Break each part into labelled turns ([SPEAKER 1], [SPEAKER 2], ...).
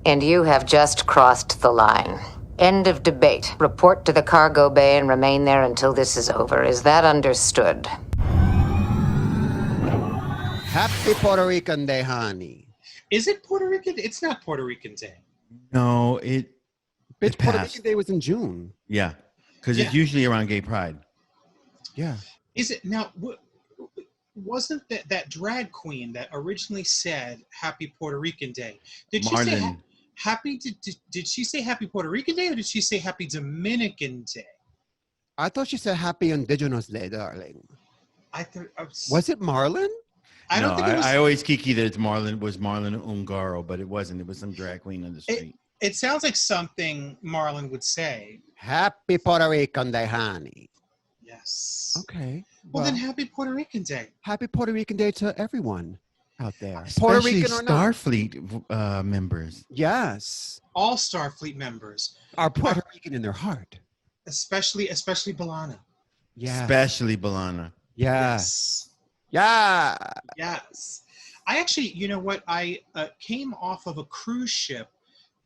[SPEAKER 1] And you have just crossed the line. End of debate. Report to the cargo bay and remain there until this is over. Is that understood?
[SPEAKER 2] Happy Puerto Rican Day, honey.
[SPEAKER 3] Is it Puerto Rican? It's not Puerto Rican Day.
[SPEAKER 4] No,
[SPEAKER 2] Bitch,
[SPEAKER 4] it
[SPEAKER 2] Puerto
[SPEAKER 4] passed.
[SPEAKER 2] Rican Day was in June.
[SPEAKER 4] Yeah, because it's usually around Gay Pride.
[SPEAKER 2] Yeah.
[SPEAKER 3] Is it now? Wasn't that drag queen that originally said Happy Puerto Rican Day? Did she say
[SPEAKER 4] Marlon.
[SPEAKER 3] happy? Did she say Happy Puerto Rican Day or did she say Happy Dominican Day?
[SPEAKER 2] I thought she said Happy Indigenous Day, darling.
[SPEAKER 3] I thought
[SPEAKER 2] Was it Marlon?
[SPEAKER 3] I don't think it was.
[SPEAKER 4] I always kiki that it's Marlon Ungaro, but it wasn't. It was some drag queen on the street.
[SPEAKER 3] It sounds like something Marlon would say.
[SPEAKER 2] Happy Puerto Rican Day, honey.
[SPEAKER 3] Yes.
[SPEAKER 2] Okay.
[SPEAKER 3] Well, then Happy Puerto Rican Day.
[SPEAKER 2] Happy Puerto Rican Day to everyone out there.
[SPEAKER 4] Especially
[SPEAKER 2] Puerto Rican or not.
[SPEAKER 4] Starfleet members.
[SPEAKER 2] Yes.
[SPEAKER 3] All Starfleet members
[SPEAKER 2] Are Puerto Rican in their heart.
[SPEAKER 3] especially Balana.
[SPEAKER 2] Yeah.
[SPEAKER 4] Especially Balana.
[SPEAKER 2] Yes. Yeah.
[SPEAKER 3] Yes. I actually, you know what? I came off of a cruise ship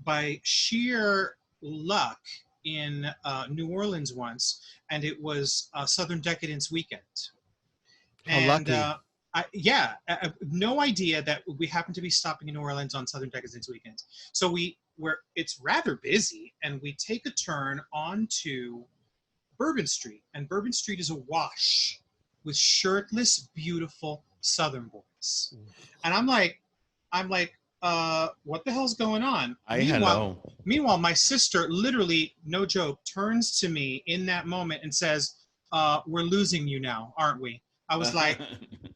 [SPEAKER 3] by sheer luck in New Orleans once, and it was Southern Decadence weekend.
[SPEAKER 2] How lucky.
[SPEAKER 3] No idea that we happened to be stopping in New Orleans on Southern Decadence weekend. So it's rather busy, and we take a turn onto Bourbon Street, and Bourbon Street is awash with shirtless, beautiful Southern boys. And I'm like, what the hell's going on? Meanwhile, my sister literally, no joke, turns to me in that moment and says, we're losing you now, aren't we? I was like,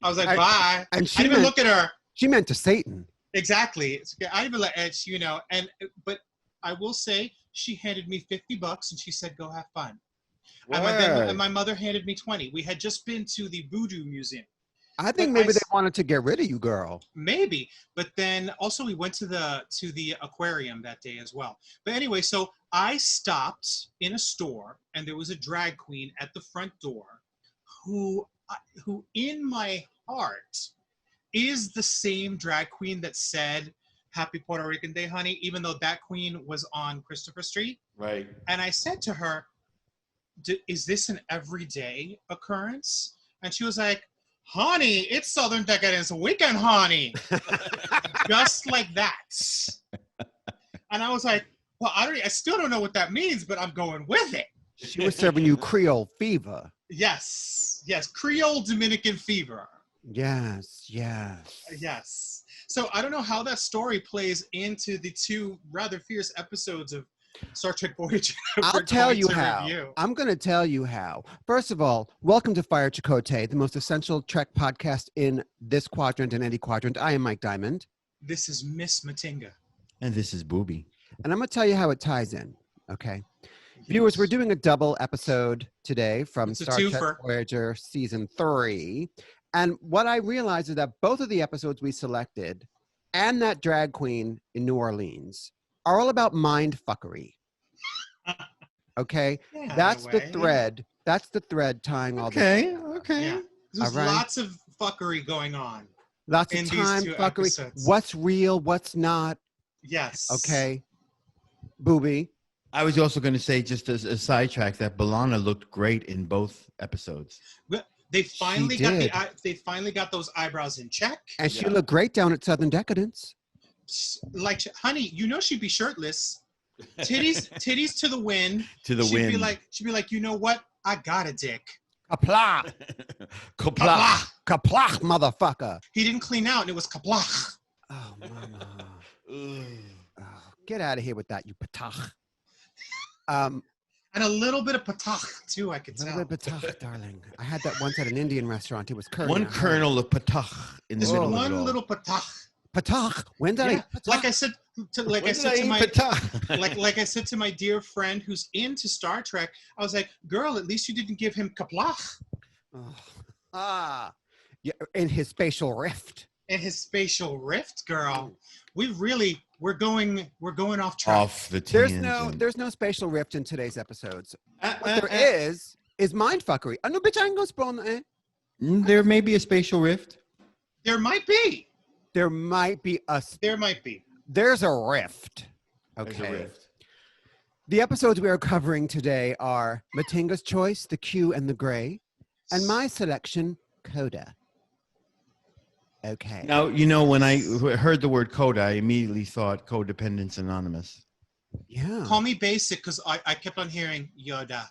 [SPEAKER 3] bye.
[SPEAKER 2] And
[SPEAKER 3] I didn't even look at her.
[SPEAKER 2] She meant to Satan.
[SPEAKER 3] Exactly. I didn't even let but I will say she handed me $50 and she said, go have fun. And my mother handed me 20. We had just been to the Voodoo Museum.
[SPEAKER 2] I think maybe they wanted to get rid of you, girl.
[SPEAKER 3] Maybe, but then also we went to the aquarium that day as well. But anyway, so I stopped in a store and there was a drag queen at the front door who in my heart is the same drag queen that said Happy Puerto Rican Day, honey, even though that queen was on Christopher Street.
[SPEAKER 4] Right.
[SPEAKER 3] And I said to her, is this an everyday occurrence? And she was like, honey, it's Southern Decadence weekend, honey. Just like that. And I was like, well, I still don't know what that means, but I'm going with it.
[SPEAKER 2] She was serving you Creole fever.
[SPEAKER 3] Yes. Creole Dominican fever.
[SPEAKER 2] Yes.
[SPEAKER 3] Yes. So I don't know how that story plays into the two rather fierce episodes of Star Trek Voyager.
[SPEAKER 2] I'll tell you how. I'm going to tell you how. First of all, welcome to Fire Chakotay, the most essential Trek podcast in this quadrant and any quadrant. I am Mike Diamond.
[SPEAKER 3] This is Miss Matinga.
[SPEAKER 4] And this is Booby.
[SPEAKER 2] And I'm going to tell you how it ties in, okay? Yes. Viewers, we're doing a double episode today from Star Trek Voyager Season 3. And what I realized is that both of the episodes we selected and that drag queen in New Orleans are all about mind fuckery. Okay?
[SPEAKER 3] Yeah,
[SPEAKER 2] that's the thread. That's the thread tying all this together.
[SPEAKER 4] Okay.
[SPEAKER 3] Yeah. There's lots of fuckery going on.
[SPEAKER 2] Lots of time fuckery. Episodes. What's real, what's not.
[SPEAKER 3] Yes.
[SPEAKER 2] Okay. Booby.
[SPEAKER 4] I was also going to say, just as a sidetrack, that Balana looked great in both episodes.
[SPEAKER 3] But they finally got those eyebrows in check.
[SPEAKER 2] And she looked great down at Southern Decadence.
[SPEAKER 3] Like, honey, you know she'd be shirtless, titties to the wind.
[SPEAKER 4] She'd
[SPEAKER 3] be like, you know what? I got a dick.
[SPEAKER 2] Kapla, kapla, kapla, motherfucker.
[SPEAKER 3] He didn't clean out, and it was kapla.
[SPEAKER 2] Oh, mama. Oh, get out of here with that, you patach.
[SPEAKER 3] And a little bit of patach too, I could tell.
[SPEAKER 2] A little bit of patach, darling. I had that once at an Indian restaurant. It was curry.
[SPEAKER 4] One kernel of patach in the middle of it all.
[SPEAKER 3] One little patach.
[SPEAKER 2] Patach. When did I? Patach?
[SPEAKER 3] Like I said to my dear friend who's into Star Trek, I was like, "Girl, at least you didn't give him kaplach."
[SPEAKER 2] Yeah, in his spatial rift.
[SPEAKER 3] In his spatial rift, girl. We're going off track.
[SPEAKER 4] Off the tangent.
[SPEAKER 2] There's no spatial rift in today's episodes. What there is mind fuckery. No, bitch, I ain't gonna spoil that.
[SPEAKER 4] There may be a spatial rift.
[SPEAKER 3] There might be.
[SPEAKER 2] There might be.
[SPEAKER 3] There might be.
[SPEAKER 2] There's a rift.
[SPEAKER 4] There's a
[SPEAKER 2] Okay.
[SPEAKER 4] rift.
[SPEAKER 2] The episodes we are covering today are Matinga's Choice, The Q and the Gray, and my selection, Coda. Okay.
[SPEAKER 4] Now, when I heard the word Coda, I immediately thought Codependence Anonymous.
[SPEAKER 2] Yeah.
[SPEAKER 3] Call me basic because I kept on hearing Yoda.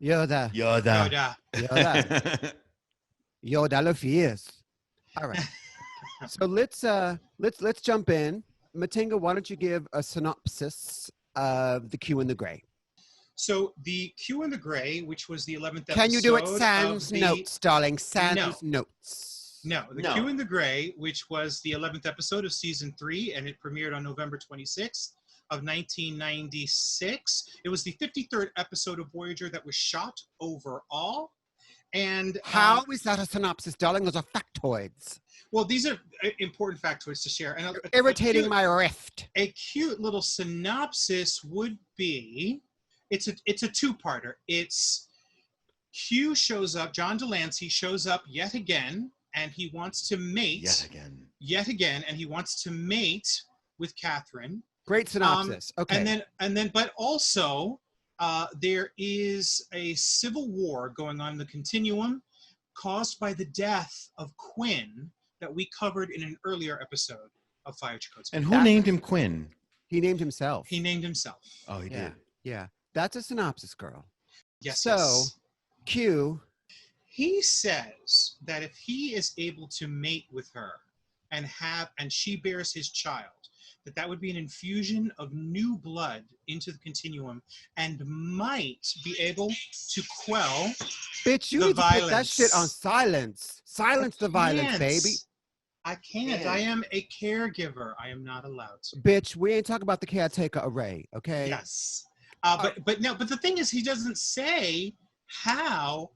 [SPEAKER 2] Yoda.
[SPEAKER 4] Yoda.
[SPEAKER 2] Yoda. Yoda lo fierce. All right. So let's jump in. Matinga, why don't you give a synopsis of The Q and the Gray?
[SPEAKER 3] So the Q and the Gray, which was the 11th episode.
[SPEAKER 2] Can you do it sans notes, darling? Sans notes.
[SPEAKER 3] No, the Q and the Gray, which was the 11th episode of season 3, and it premiered on November 26th of 1996. It was the 53rd episode of Voyager that was shot overall. And
[SPEAKER 2] how is that a synopsis, darling? Those are factoids.
[SPEAKER 3] Well, these are important factoids to share. And
[SPEAKER 2] irritating my rift.
[SPEAKER 3] A cute little synopsis would be, it's a two-parter. It's Q shows up, John Delancey shows up yet again, and he wants to mate. Yet again, and he wants to mate with Catherine.
[SPEAKER 2] Great synopsis. Okay.
[SPEAKER 3] And then, but also, there is a civil war going on in the continuum caused by the death of Quinn that we covered in an earlier episode of Fire Chakotay.
[SPEAKER 4] And who named him Quinn?
[SPEAKER 2] He named himself.
[SPEAKER 3] He named himself.
[SPEAKER 4] Oh, he did.
[SPEAKER 2] Yeah. That's a synopsis, girl.
[SPEAKER 3] Yes.
[SPEAKER 2] So,
[SPEAKER 3] yes.
[SPEAKER 2] Q.
[SPEAKER 3] He says that if he is able to mate with her and she bears his child, that would be an infusion of new blood into the continuum and might be able to quell
[SPEAKER 2] Bitch, you
[SPEAKER 3] the
[SPEAKER 2] need to
[SPEAKER 3] violence.
[SPEAKER 2] put that shit on silence. Silence the violence, baby.
[SPEAKER 3] I can't. I am a caregiver. I am not allowed to.
[SPEAKER 2] Bitch, we ain't talking about the caretaker array, okay?
[SPEAKER 3] Yes. But the thing is, he doesn't say how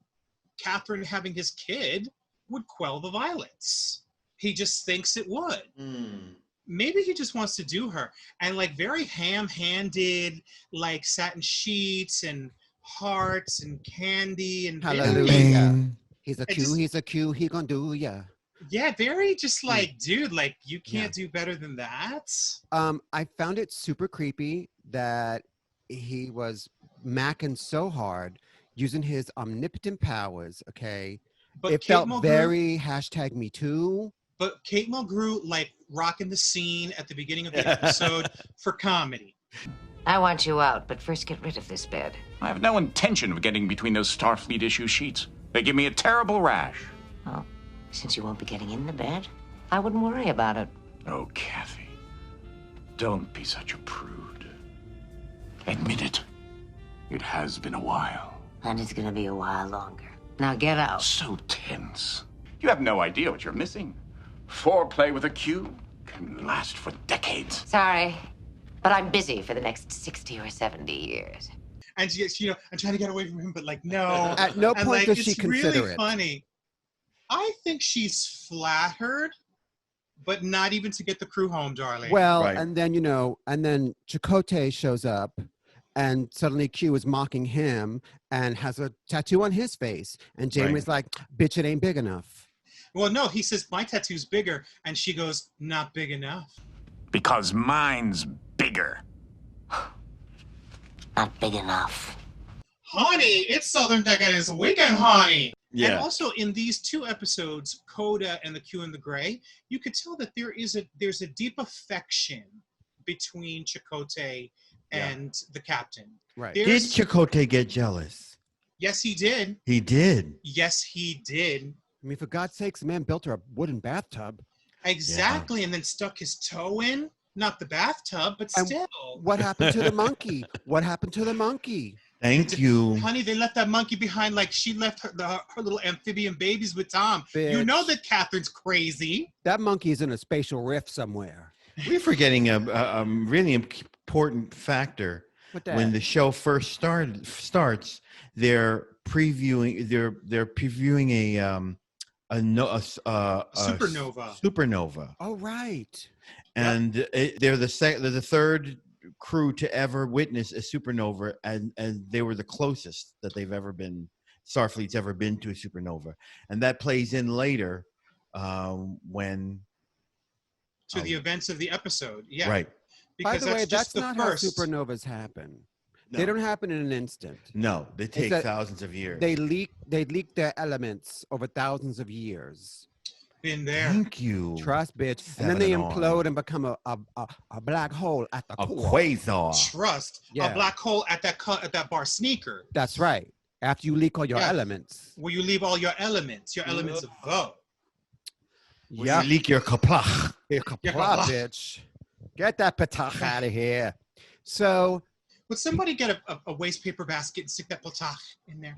[SPEAKER 3] Catherine having his kid would quell the violence. He just thinks it would. Maybe he just wants to do her. And like very ham-handed, like satin sheets and hearts and candy and
[SPEAKER 2] hallelujah. He's a Q, he gonna do ya.
[SPEAKER 3] Yeah, very just like, dude, like you can't do better than that.
[SPEAKER 2] I found it super creepy that he was macking so hard using his omnipotent powers, okay? But it felt very #MeToo.
[SPEAKER 3] But Kate Mulgrew, like, rocking the scene at the beginning of the episode for comedy.
[SPEAKER 1] I want you out, but first get rid of this bed.
[SPEAKER 5] I have no intention of getting between those Starfleet issue sheets. They give me a terrible rash.
[SPEAKER 1] Well, since you won't be getting in the bed, I wouldn't worry about it.
[SPEAKER 5] Oh, Kathy, don't be such a prude. Admit it. It has been a while.
[SPEAKER 1] And it's gonna be a while longer. Now get out.
[SPEAKER 5] So tense. You have no idea what you're missing. Foreplay with a Q can last for decades.
[SPEAKER 1] Sorry, but I'm busy for the next 60 or 70 years.
[SPEAKER 3] And she, I'm trying to get away from him, but like, no.
[SPEAKER 2] At no point does she consider
[SPEAKER 3] it. It's really
[SPEAKER 2] it.
[SPEAKER 3] funny. I think she's flattered, but not even to get the crew home, darling.
[SPEAKER 2] Well, right. And then, and then Chakotay shows up and suddenly Q is mocking him and has a tattoo on his face. And Janeway's like, bitch, it ain't big enough.
[SPEAKER 3] Well, no, he says, my tattoo's bigger. And she goes, not big enough.
[SPEAKER 5] Because mine's bigger.
[SPEAKER 1] Not big enough.
[SPEAKER 3] Honey, it's Southern Decadence Weekend, honey.
[SPEAKER 4] Yeah.
[SPEAKER 3] And also in these two episodes, Coda and the Q and the Gray, you could tell that there's a deep affection between Chakotay and the captain.
[SPEAKER 2] Right.
[SPEAKER 4] Did Chakotay get jealous?
[SPEAKER 3] Yes, he did.
[SPEAKER 4] He did.
[SPEAKER 3] Yes, he did.
[SPEAKER 2] I mean, for God's sakes, the man built her a wooden bathtub.
[SPEAKER 3] Exactly, and then stuck his toe in. Not the bathtub, but still.
[SPEAKER 2] What happened to the monkey? What happened to the monkey?
[SPEAKER 4] Thank you.
[SPEAKER 3] Honey, they left that monkey behind like she left her little amphibian babies with Tom.
[SPEAKER 2] Bitch.
[SPEAKER 3] You know that Catherine's crazy.
[SPEAKER 2] That monkey's in a spatial rift somewhere.
[SPEAKER 4] We're forgetting a really important factor. When the show first starts, they're previewing a
[SPEAKER 3] supernova.
[SPEAKER 4] Supernova.
[SPEAKER 2] Oh, right.
[SPEAKER 4] And they're the third crew to ever witness a supernova, and they were the closest that they've ever been. Starfleet's ever been to a supernova, and that plays in later when
[SPEAKER 3] to the events of the episode. Yeah.
[SPEAKER 4] Right.
[SPEAKER 3] because
[SPEAKER 2] By the way,
[SPEAKER 3] just
[SPEAKER 2] that's
[SPEAKER 3] the
[SPEAKER 2] not
[SPEAKER 3] first.
[SPEAKER 2] how supernovas happen.
[SPEAKER 4] No.
[SPEAKER 2] They don't happen in an instant.
[SPEAKER 4] No, they take
[SPEAKER 2] that
[SPEAKER 4] thousands of years.
[SPEAKER 2] They leak their elements over thousands of years.
[SPEAKER 3] Been there.
[SPEAKER 4] Thank you.
[SPEAKER 2] Trust, bitch. And then they implode and become a black hole at the core.
[SPEAKER 4] Quasar.
[SPEAKER 3] Trust. A black hole at that bar sneaker.
[SPEAKER 2] That's right. After you leak all your elements.
[SPEAKER 3] Where you leave all your elements of vote.
[SPEAKER 2] Yeah.
[SPEAKER 4] You leak your kaplach.
[SPEAKER 2] Your kaplach, bitch. Get that patach out of here. So,
[SPEAKER 3] would somebody get a waste paper basket and stick that patach in there?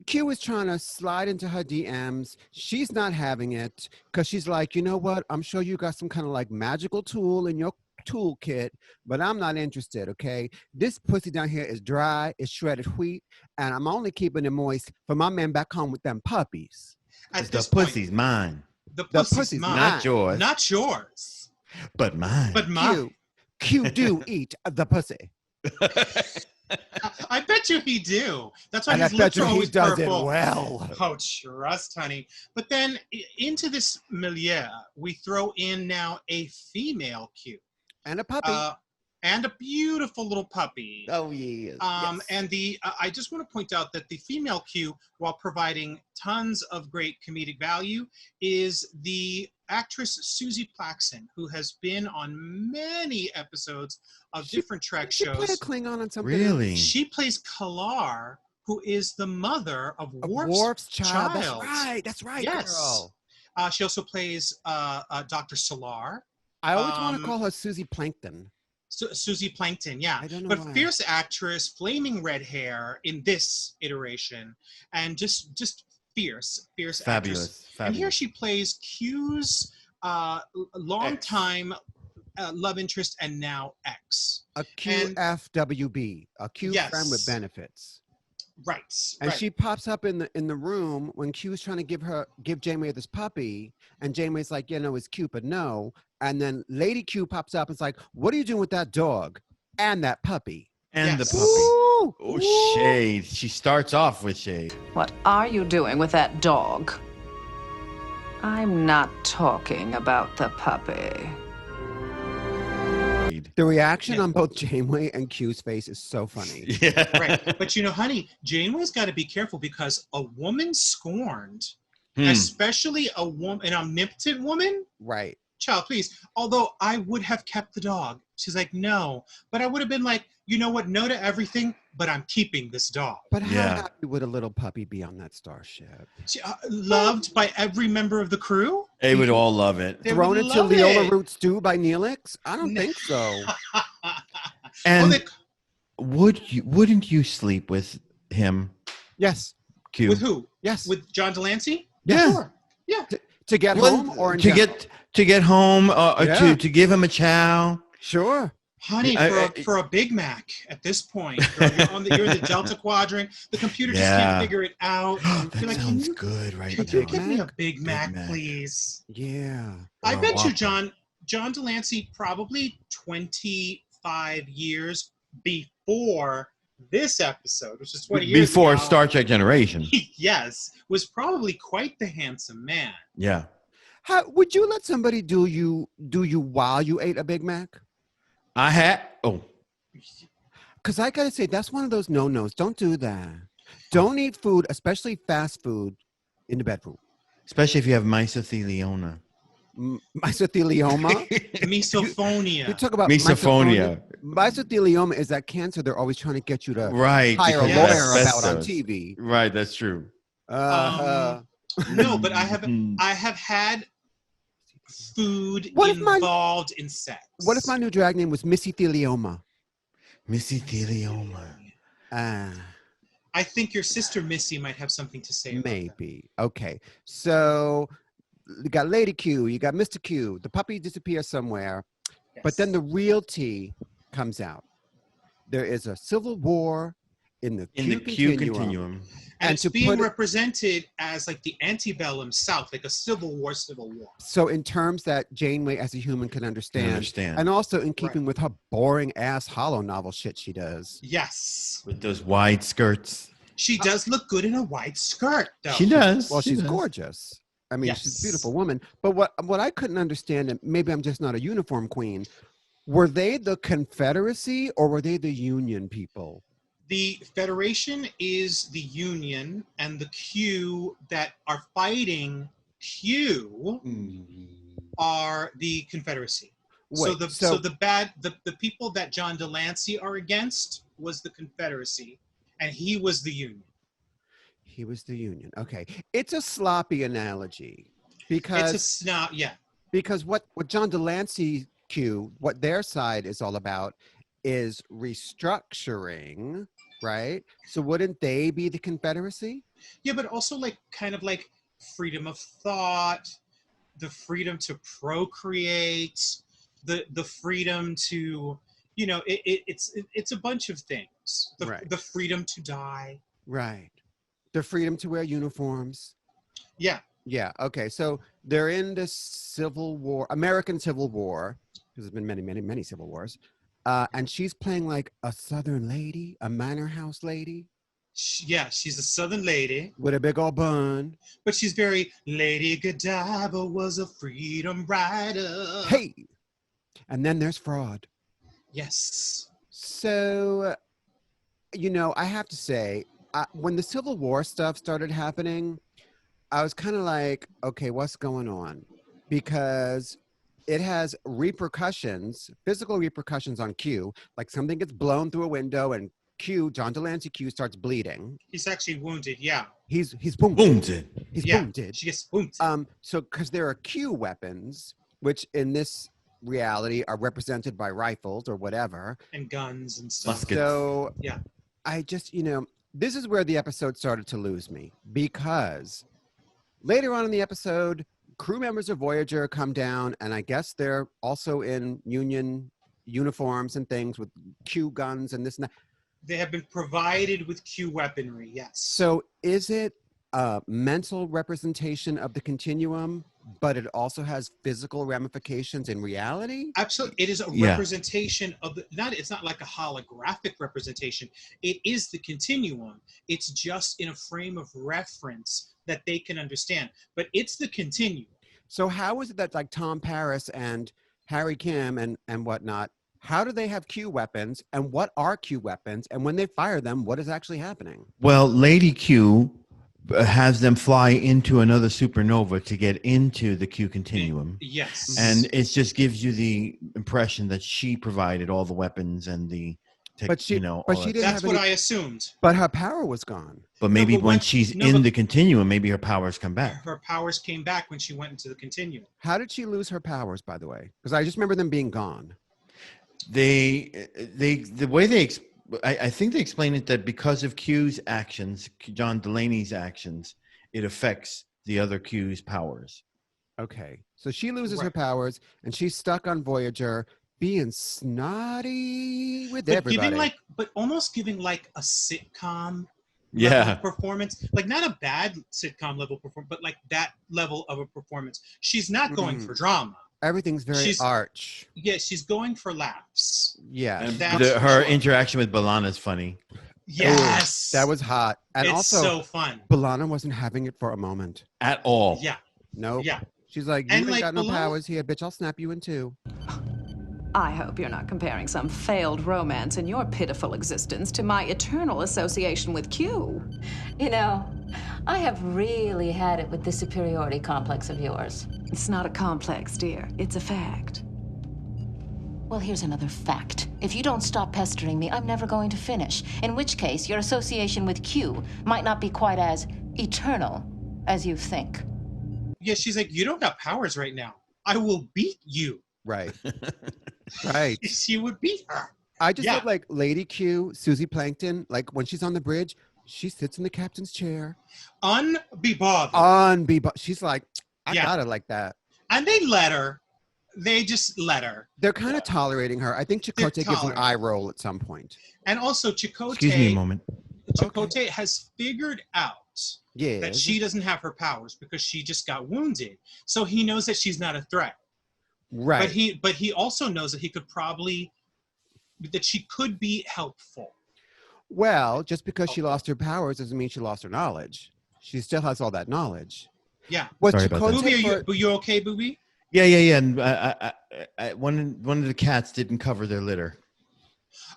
[SPEAKER 2] Q is trying to slide into her DMs. She's not having it because she's like, you know what? I'm sure you got some kind of like magical tool in your toolkit, but I'm not interested, okay? This pussy down here is dry, it's shredded wheat, and I'm only keeping it moist for my man back home with them puppies.
[SPEAKER 4] The pussy's mine.
[SPEAKER 3] The pussy's mine.
[SPEAKER 4] Not yours.
[SPEAKER 3] Not yours.
[SPEAKER 4] But mine.
[SPEAKER 3] But mine.
[SPEAKER 2] Q do eat the pussy.
[SPEAKER 3] I bet you he do. That's why
[SPEAKER 2] and
[SPEAKER 3] his
[SPEAKER 2] I bet
[SPEAKER 3] lips are
[SPEAKER 2] you he
[SPEAKER 3] always
[SPEAKER 2] does
[SPEAKER 3] purple.
[SPEAKER 2] it well.
[SPEAKER 3] Oh, trust, honey. But then into this milieu, we throw in now a female Q.
[SPEAKER 2] And a puppy.
[SPEAKER 3] And a beautiful little puppy.
[SPEAKER 4] Oh, yes.
[SPEAKER 3] And I just want to point out that the female Q, while providing tons of great comedic value, is the actress Susie Plaxon, who has been on many episodes of different Trek shows.
[SPEAKER 2] She played a Klingon on something.
[SPEAKER 4] Really?
[SPEAKER 3] She plays Kalar, who is the mother of
[SPEAKER 2] Worf's child. That's right.
[SPEAKER 3] Yes.
[SPEAKER 2] Girl.
[SPEAKER 3] She also plays Dr. Solar.
[SPEAKER 2] I always want to call her Susie Plankton.
[SPEAKER 3] Susie Plankton, yeah.
[SPEAKER 2] I don't know
[SPEAKER 3] but
[SPEAKER 2] why.
[SPEAKER 3] Fierce actress, flaming red hair in this iteration, and just fierce
[SPEAKER 4] Fabulous.
[SPEAKER 3] actress. And here she plays Q's longtime love interest and now ex.
[SPEAKER 2] A QFWB, a Q friend with benefits.
[SPEAKER 3] Right.
[SPEAKER 2] And she pops up in the room when Q's trying to give Janeway this puppy, and Janeway's like, yeah, no, it's cute, but no. And then Lady Q pops up and is like, what are you doing with that dog and that puppy?
[SPEAKER 4] And the puppy.
[SPEAKER 2] Ooh,
[SPEAKER 4] oh, shade. She starts off with shade.
[SPEAKER 6] What are you doing with that dog? I'm not talking about the puppy.
[SPEAKER 2] The reaction on both Janeway and Q's face is so funny.
[SPEAKER 4] Yeah.
[SPEAKER 3] Right. But honey, Janeway's got to be careful because a woman scorned, especially an omnipotent woman.
[SPEAKER 2] Right.
[SPEAKER 3] Child, please. Although I would have kept the dog. She's like, no. But I would have been like, you know what? No to everything, but I'm keeping this dog.
[SPEAKER 2] But how happy would a little puppy be on that starship?
[SPEAKER 3] She, loved by every member of the crew?
[SPEAKER 4] They would all love it.
[SPEAKER 2] Thrown into Leola Root stew by Neelix? I don't think so.
[SPEAKER 4] And wouldn't you sleep with him?
[SPEAKER 2] Yes.
[SPEAKER 4] Q.
[SPEAKER 3] With who?
[SPEAKER 2] Yes.
[SPEAKER 3] With John Delancey?
[SPEAKER 2] Yeah.
[SPEAKER 3] Sure. Yeah.
[SPEAKER 2] To get home or
[SPEAKER 4] to get home to give him a chow?
[SPEAKER 2] Sure.
[SPEAKER 3] Honey, for a Big Mac at this point, girl, you're in the Delta Quadrant. The computer just can't figure it out.
[SPEAKER 4] That sounds good right now.
[SPEAKER 3] Could you give me a Big Mac, please?
[SPEAKER 2] Yeah.
[SPEAKER 3] I bet you John Delancey probably 25 years before this episode, which is 20 years
[SPEAKER 4] before
[SPEAKER 3] ago,
[SPEAKER 4] Star Trek Generation.
[SPEAKER 3] yes, was probably quite the handsome man.
[SPEAKER 4] Yeah.
[SPEAKER 2] Would you let somebody do you while you ate a Big Mac?
[SPEAKER 4] I had. Oh.
[SPEAKER 2] Because I got to say, that's one of those no-nos. Don't do that. Don't eat food, especially fast food, in the bedroom.
[SPEAKER 4] Especially if you have mesothelioma.
[SPEAKER 2] Mesothelioma?
[SPEAKER 3] Misophonia.
[SPEAKER 2] You talk about
[SPEAKER 4] misophonia.
[SPEAKER 2] Mesothelioma is that cancer they're always trying to get you to hire a
[SPEAKER 4] because
[SPEAKER 2] lawyer about on TV.
[SPEAKER 4] Right, that's true.
[SPEAKER 3] No, but I have had food involved in sex.
[SPEAKER 2] What if my new drag name was Missythelioma?
[SPEAKER 4] Missythelioma.
[SPEAKER 3] I think your sister Missy might have something to say about
[SPEAKER 2] maybe. That. Okay. So you got Lady Q, you got Mr. Q. The puppy disappears somewhere. Yes. But then the real tea comes out. There is a civil war in the Q continuum.
[SPEAKER 3] And it's being represented as like the antebellum South, like a civil war.
[SPEAKER 2] So in terms that Janeway as a human can understand. And also in keeping with her boring ass hollow novel shit she does.
[SPEAKER 3] Yes.
[SPEAKER 4] With those wide skirts.
[SPEAKER 3] She does look good in a wide skirt, though.
[SPEAKER 4] She does.
[SPEAKER 2] Well, she's gorgeous. I mean, she's a beautiful woman. But what I couldn't understand, and maybe I'm just not a uniform queen, Were they the Confederacy or were they the Union people?
[SPEAKER 3] The Federation is the Union, and the Q that are fighting Q are the Confederacy.
[SPEAKER 2] Wait,
[SPEAKER 3] so the people that John Delancey are against was the Confederacy, and he was the Union.
[SPEAKER 2] He was the Union. Okay. It's a sloppy analogy because because what John Delancey Q, what their side is all about is restructuring, right? So wouldn't they be the Confederacy?
[SPEAKER 3] Yeah, but also like kind of like freedom of thought, the freedom to procreate, the freedom to, you know, it's a bunch of things. The freedom to die.
[SPEAKER 2] Right. The freedom to wear uniforms.
[SPEAKER 3] Yeah.
[SPEAKER 2] Yeah. Okay. So they're in the Civil War, American Civil War, because there's been many, many, many civil wars. And she's playing like a Southern lady, a manor house lady.
[SPEAKER 3] Yeah, she's a Southern lady.
[SPEAKER 2] With a big old bun.
[SPEAKER 3] But she's very, Lady Godiva was a freedom rider.
[SPEAKER 2] Hey! And then there's fraud.
[SPEAKER 3] Yes.
[SPEAKER 2] So, you know, I have to say, when the Civil War stuff started happening, I was kind of like, okay, what's going on? Because it has repercussions, physical repercussions on Q. Like something gets blown through a window and Q, John Delancey Q, starts bleeding.
[SPEAKER 3] He's actually wounded, yeah.
[SPEAKER 2] He's wounded. He's wounded.
[SPEAKER 3] She gets wounded.
[SPEAKER 2] So because there are Q weapons, which in this reality are represented by rifles or whatever.
[SPEAKER 3] And guns and stuff.
[SPEAKER 4] Muskets.
[SPEAKER 2] So
[SPEAKER 3] yeah.
[SPEAKER 2] I just, you know, this is where the episode started to lose me, because later on in the episode, crew members of Voyager come down, and I guess they're also in Union uniforms and things with Q guns and this and that.
[SPEAKER 3] They have been provided with Q weaponry, yes.
[SPEAKER 2] So is it a mental representation of the continuum, but it also has physical ramifications in reality?
[SPEAKER 3] Absolutely. It is a representation of the, it's not like a holographic representation. It is the continuum. It's just in a frame of reference that they can understand. But it's the continuum.
[SPEAKER 2] So how is it that like Tom Paris and Harry Kim and whatnot, how do they have Q weapons, and what are Q weapons, and when they fire them, what is actually happening?
[SPEAKER 4] Well, Lady Q has them fly into another supernova to get into the Q continuum.
[SPEAKER 3] Yes.
[SPEAKER 4] And it just gives you the impression that she provided all the weapons and the
[SPEAKER 2] but she didn't
[SPEAKER 3] that's what I assumed.
[SPEAKER 2] But her power was gone.
[SPEAKER 4] But maybe when she's in the continuum, maybe her powers come back.
[SPEAKER 3] Her powers came back when she went into the continuum.
[SPEAKER 2] How did she lose her powers, by the way? Because I just remember them being gone.
[SPEAKER 4] The way I think they explain it that because of Q's actions, John Delaney's actions, it affects the other Q's powers.
[SPEAKER 2] Okay. So she loses her powers, and she's stuck on Voyager being snotty with everybody.
[SPEAKER 3] But almost giving like a sitcom performance. Like not a bad sitcom level performance, but like that level of a performance. She's not going for drama.
[SPEAKER 2] Everything's very arch.
[SPEAKER 3] Yeah, she's going for laughs.
[SPEAKER 2] Yeah.
[SPEAKER 4] And her interaction with B'Elanna is funny.
[SPEAKER 3] Yes.
[SPEAKER 2] Ooh, that was hot. And
[SPEAKER 3] it's
[SPEAKER 2] also,
[SPEAKER 3] so fun.
[SPEAKER 2] B'Elanna wasn't having it for a moment.
[SPEAKER 4] At all.
[SPEAKER 3] Yeah.
[SPEAKER 2] Nope.
[SPEAKER 3] Yeah.
[SPEAKER 2] She's like, you ain't got no powers here, bitch. I'll snap you in two.
[SPEAKER 6] I hope you're not comparing some failed romance in your pitiful existence to my eternal association with Q.
[SPEAKER 7] You know, I have really had it with the superiority complex of yours.
[SPEAKER 6] It's not a complex, dear. It's a fact.
[SPEAKER 7] Well, here's another fact. If you don't stop pestering me, I'm never going to finish. In which case, your association with Q might not be quite as eternal as you think.
[SPEAKER 3] Yeah, she's like, you don't got powers right now. I will beat you.
[SPEAKER 2] Right. Right.
[SPEAKER 3] She would beat her.
[SPEAKER 2] I just felt like Lady Q, Susie Plankton, like when she's on the bridge, she sits in the captain's chair.
[SPEAKER 3] Unbebothered.
[SPEAKER 2] She's like, I got it like that.
[SPEAKER 3] And they let her. They just let her.
[SPEAKER 2] They're kind of tolerating her. I think Chakotay gives an eye roll at some point.
[SPEAKER 3] And also Chakotay.
[SPEAKER 4] Excuse me a moment.
[SPEAKER 3] Chakotay has figured out that she doesn't have her powers because she just got wounded. So he knows that she's not a threat.
[SPEAKER 2] Right.
[SPEAKER 3] But he also knows that that she could be helpful.
[SPEAKER 2] Well, just because she lost her powers doesn't mean she lost her knowledge. She still has all that knowledge.
[SPEAKER 3] Yeah.
[SPEAKER 2] What
[SPEAKER 4] Sorry about that.
[SPEAKER 3] Booby, are you okay, Booby?
[SPEAKER 4] Yeah. And one of the cats didn't cover their litter.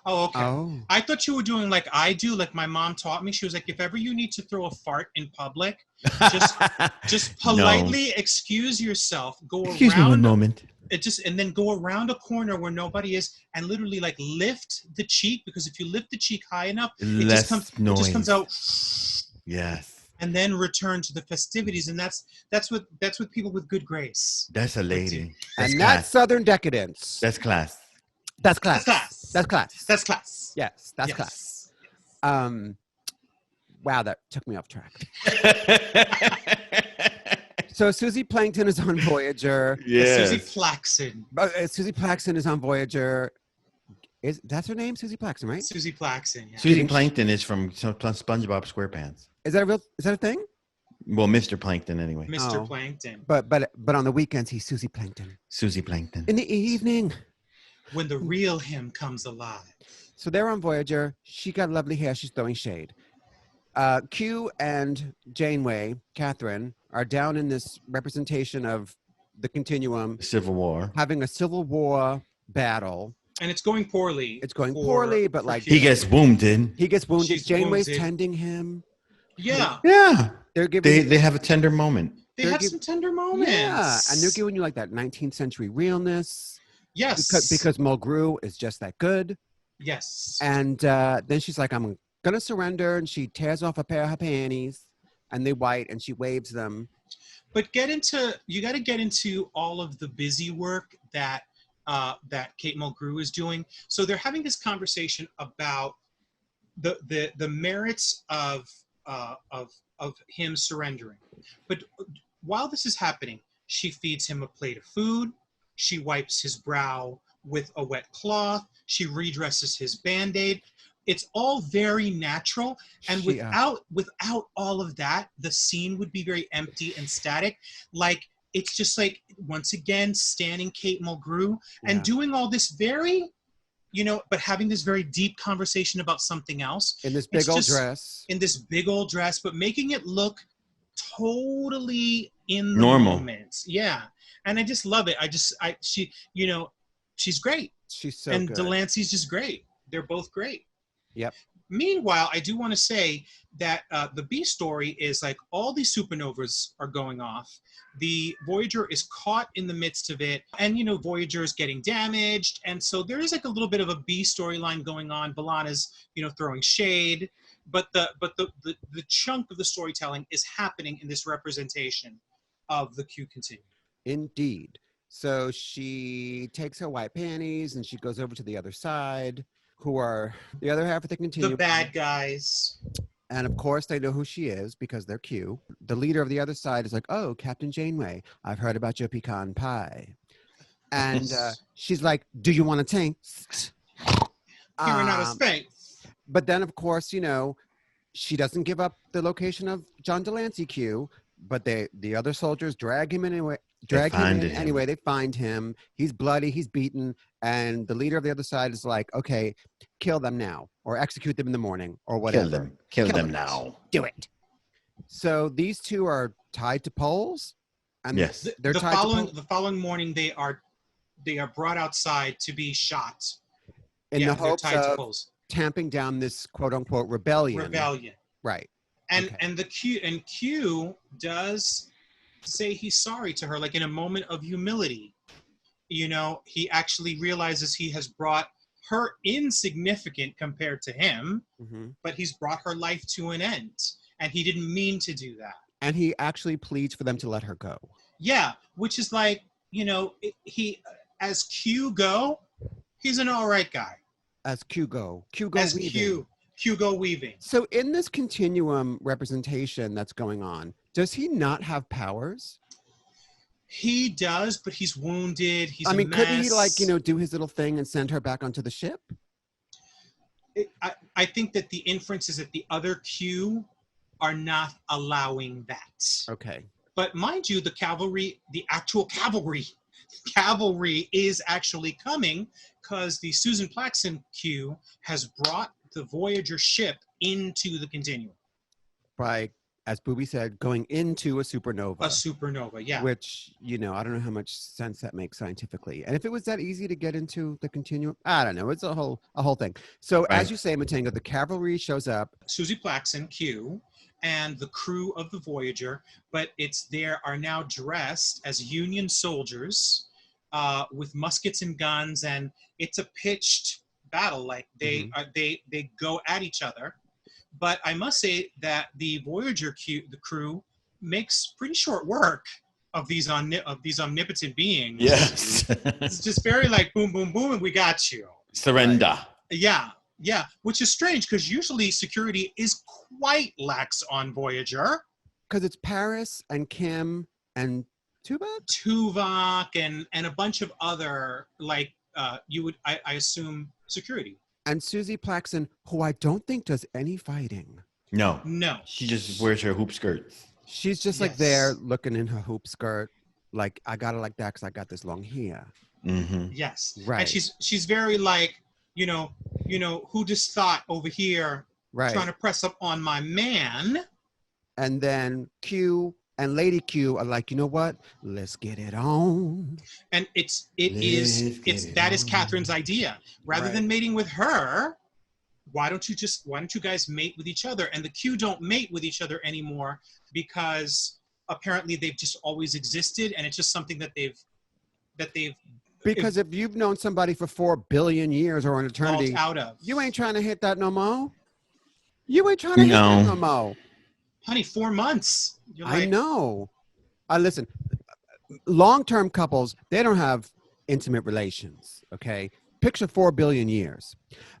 [SPEAKER 3] Oh, okay.
[SPEAKER 2] Oh.
[SPEAKER 3] I thought you were doing like I do, like my mom taught me. She was like, if ever you need to throw a fart in public, just politely excuse yourself, go
[SPEAKER 4] Excuse me
[SPEAKER 3] around
[SPEAKER 4] one moment.
[SPEAKER 3] and then go around a corner where nobody is and literally like lift the cheek, because if you lift the cheek high enough, it just comes out.
[SPEAKER 4] Yes.
[SPEAKER 3] And then return to the festivities, and that's what people with good grace.
[SPEAKER 4] That's a lady.
[SPEAKER 2] And that's Southern decadence.
[SPEAKER 4] That's class.
[SPEAKER 2] That's class.
[SPEAKER 3] That's class.
[SPEAKER 2] That's class.
[SPEAKER 3] That's class.
[SPEAKER 2] Yes, that's
[SPEAKER 3] Yes.
[SPEAKER 2] class. Wow, that took me off track. So Susie Plankton is on Voyager.
[SPEAKER 4] Yes.
[SPEAKER 3] Susie Plaxton.
[SPEAKER 2] Susie Plankton is on Voyager. That's her name, Susie Plankton, right?
[SPEAKER 3] Susie Plaxton. Yeah.
[SPEAKER 4] Susie Plankton is from SpongeBob SquarePants.
[SPEAKER 2] Is that a thing?
[SPEAKER 4] Well, Mr. Plankton anyway.
[SPEAKER 3] Mr.
[SPEAKER 2] Oh.
[SPEAKER 3] Plankton.
[SPEAKER 2] But on the weekends he's Susie Plankton.
[SPEAKER 4] Susie Plankton.
[SPEAKER 2] In the evening.
[SPEAKER 3] When the real him comes alive.
[SPEAKER 2] So they're on Voyager. She got lovely hair. She's throwing shade. Q and Janeway, Catherine, are down in this representation of the continuum.
[SPEAKER 4] Civil War.
[SPEAKER 2] Having a Civil War battle.
[SPEAKER 3] And it's going poorly.
[SPEAKER 2] It's going poorly, but like...
[SPEAKER 4] He gets wounded.
[SPEAKER 2] He gets wounded.
[SPEAKER 3] She's
[SPEAKER 2] Janeway's
[SPEAKER 3] wounded.
[SPEAKER 2] tending him.
[SPEAKER 3] Yeah.
[SPEAKER 4] Yeah.
[SPEAKER 2] They're giving...
[SPEAKER 4] They have a tender moment.
[SPEAKER 3] They had some tender moments.
[SPEAKER 2] Yeah, and they're giving you like that 19th century realness.
[SPEAKER 3] Yes.
[SPEAKER 2] Because Mulgrew is just that good.
[SPEAKER 3] Yes.
[SPEAKER 2] And then she's like, I'm going to surrender. And she tears off a pair of her panties. And they white, and she waves them.
[SPEAKER 3] But you got to get into all of the busy work that Kate Mulgrew is doing. So they're having this conversation about the merits of him surrendering. But while this is happening, she feeds him a plate of food. She wipes his brow with a wet cloth. She redresses his Band-Aid. It's all very natural. And without all of that, the scene would be very empty and static. Like, it's just like, once again, standing Kate Mulgrew and doing all this very, but having this very deep conversation about something else.
[SPEAKER 2] In this big old dress.
[SPEAKER 3] In this big old dress, but making it look totally in the
[SPEAKER 4] normal
[SPEAKER 3] moment. Yeah. And I just love it. She's great.
[SPEAKER 2] She's so
[SPEAKER 3] and
[SPEAKER 2] good.
[SPEAKER 3] Delancey's just great. They're both great.
[SPEAKER 2] Yep.
[SPEAKER 3] Meanwhile, I do want to say that the B story is like all these supernovas are going off. The Voyager is caught in the midst of it, and Voyager is getting damaged, and so there is like a little bit of a B storyline going on. B'Elanna's throwing shade, but the chunk of the storytelling is happening in this representation of the Q continuum.
[SPEAKER 2] Indeed. So she takes her white panties and she goes over to the other side, who are the other half of the continuum.
[SPEAKER 3] The bad guys.
[SPEAKER 2] And of course, they know who she is because they're Q. The leader of the other side is like, oh, Captain Janeway, I've heard about your pecan pie. And she's like, do you want a taste?
[SPEAKER 3] You're not a spank.
[SPEAKER 2] But then, of course, she doesn't give up the location of John Delancey Q, but the other soldiers drag him in anyway. They find him. He's bloody. He's beaten. And the leader of the other side is like, okay, kill them now or execute them in the morning or whatever.
[SPEAKER 4] Kill them now.
[SPEAKER 2] Do it. So these two are tied to poles. And
[SPEAKER 4] yes.
[SPEAKER 2] They're
[SPEAKER 3] the
[SPEAKER 2] tied
[SPEAKER 3] following
[SPEAKER 2] to poles.
[SPEAKER 3] The following morning, they are brought outside to be shot.
[SPEAKER 2] In the hopes of tamping down this quote unquote rebellion. Right.
[SPEAKER 3] And Q does say he's sorry to her, like in a moment of humility. He actually realizes he has brought her insignificant compared to him, but he's brought her life to an end, and he didn't mean to do that.
[SPEAKER 2] And he actually pleads for them to let her go.
[SPEAKER 3] Yeah, which is like, he as Q go, he's an all right guy.
[SPEAKER 2] As Q go
[SPEAKER 3] as
[SPEAKER 2] weaving.
[SPEAKER 3] Q go weaving.
[SPEAKER 2] So in this continuum representation that's going on, does he not have powers?
[SPEAKER 3] He does, but he's wounded. He's
[SPEAKER 2] couldn't he do his little thing and send her back onto the ship?
[SPEAKER 3] I think that the inference is that the other Q are not allowing that.
[SPEAKER 2] Okay.
[SPEAKER 3] But mind you, the actual cavalry is actually coming because the Susan Plaxton Q has brought the Voyager ship into the continuum.
[SPEAKER 2] By as Booby said, going into a supernova.
[SPEAKER 3] A supernova, yeah.
[SPEAKER 2] Which, I don't know how much sense that makes scientifically. And if it was that easy to get into the continuum, I don't know. It's a whole thing. So as you say, Matango, the cavalry shows up.
[SPEAKER 3] Susie Plaxton, Q, and the crew of the Voyager, but they are now dressed as Union soldiers with muskets and guns, and it's a pitched battle. Like they go at each other. But I must say that the Voyager the crew makes pretty short work of these omnipotent beings.
[SPEAKER 4] Yes.
[SPEAKER 3] It's just very like boom, boom, boom, and we got you.
[SPEAKER 4] Surrender.
[SPEAKER 3] Yeah, which is strange because usually security is quite lax on Voyager.
[SPEAKER 2] Because it's Paris and Kim and
[SPEAKER 3] Tuvok and a bunch of other I assume security.
[SPEAKER 2] And Susie Plaxton, who I don't think does any fighting.
[SPEAKER 4] No. She just wears her hoop skirt.
[SPEAKER 2] She's just like there looking in her hoop skirt. Like, I got it like that because I got this long hair.
[SPEAKER 4] Mm-hmm.
[SPEAKER 3] Yes.
[SPEAKER 2] Right.
[SPEAKER 3] And she's very like, who just thought over here trying to press up on my man.
[SPEAKER 2] And then Q and Lady Q are like, you know what? Let's get it on.
[SPEAKER 3] And that is Catherine's idea. Rather than mating with her, why don't you guys mate with each other? And the Q don't mate with each other anymore because apparently they've just always existed, and it's just something that they've
[SPEAKER 2] because if you've known somebody for 4 billion years or an eternity,
[SPEAKER 3] out of.
[SPEAKER 2] You ain't trying to hit that no more. You ain't trying to hit that no more.
[SPEAKER 3] Honey, 4 months.
[SPEAKER 2] I know. Listen, long-term couples, they don't have intimate relations, okay? Picture 4 billion years.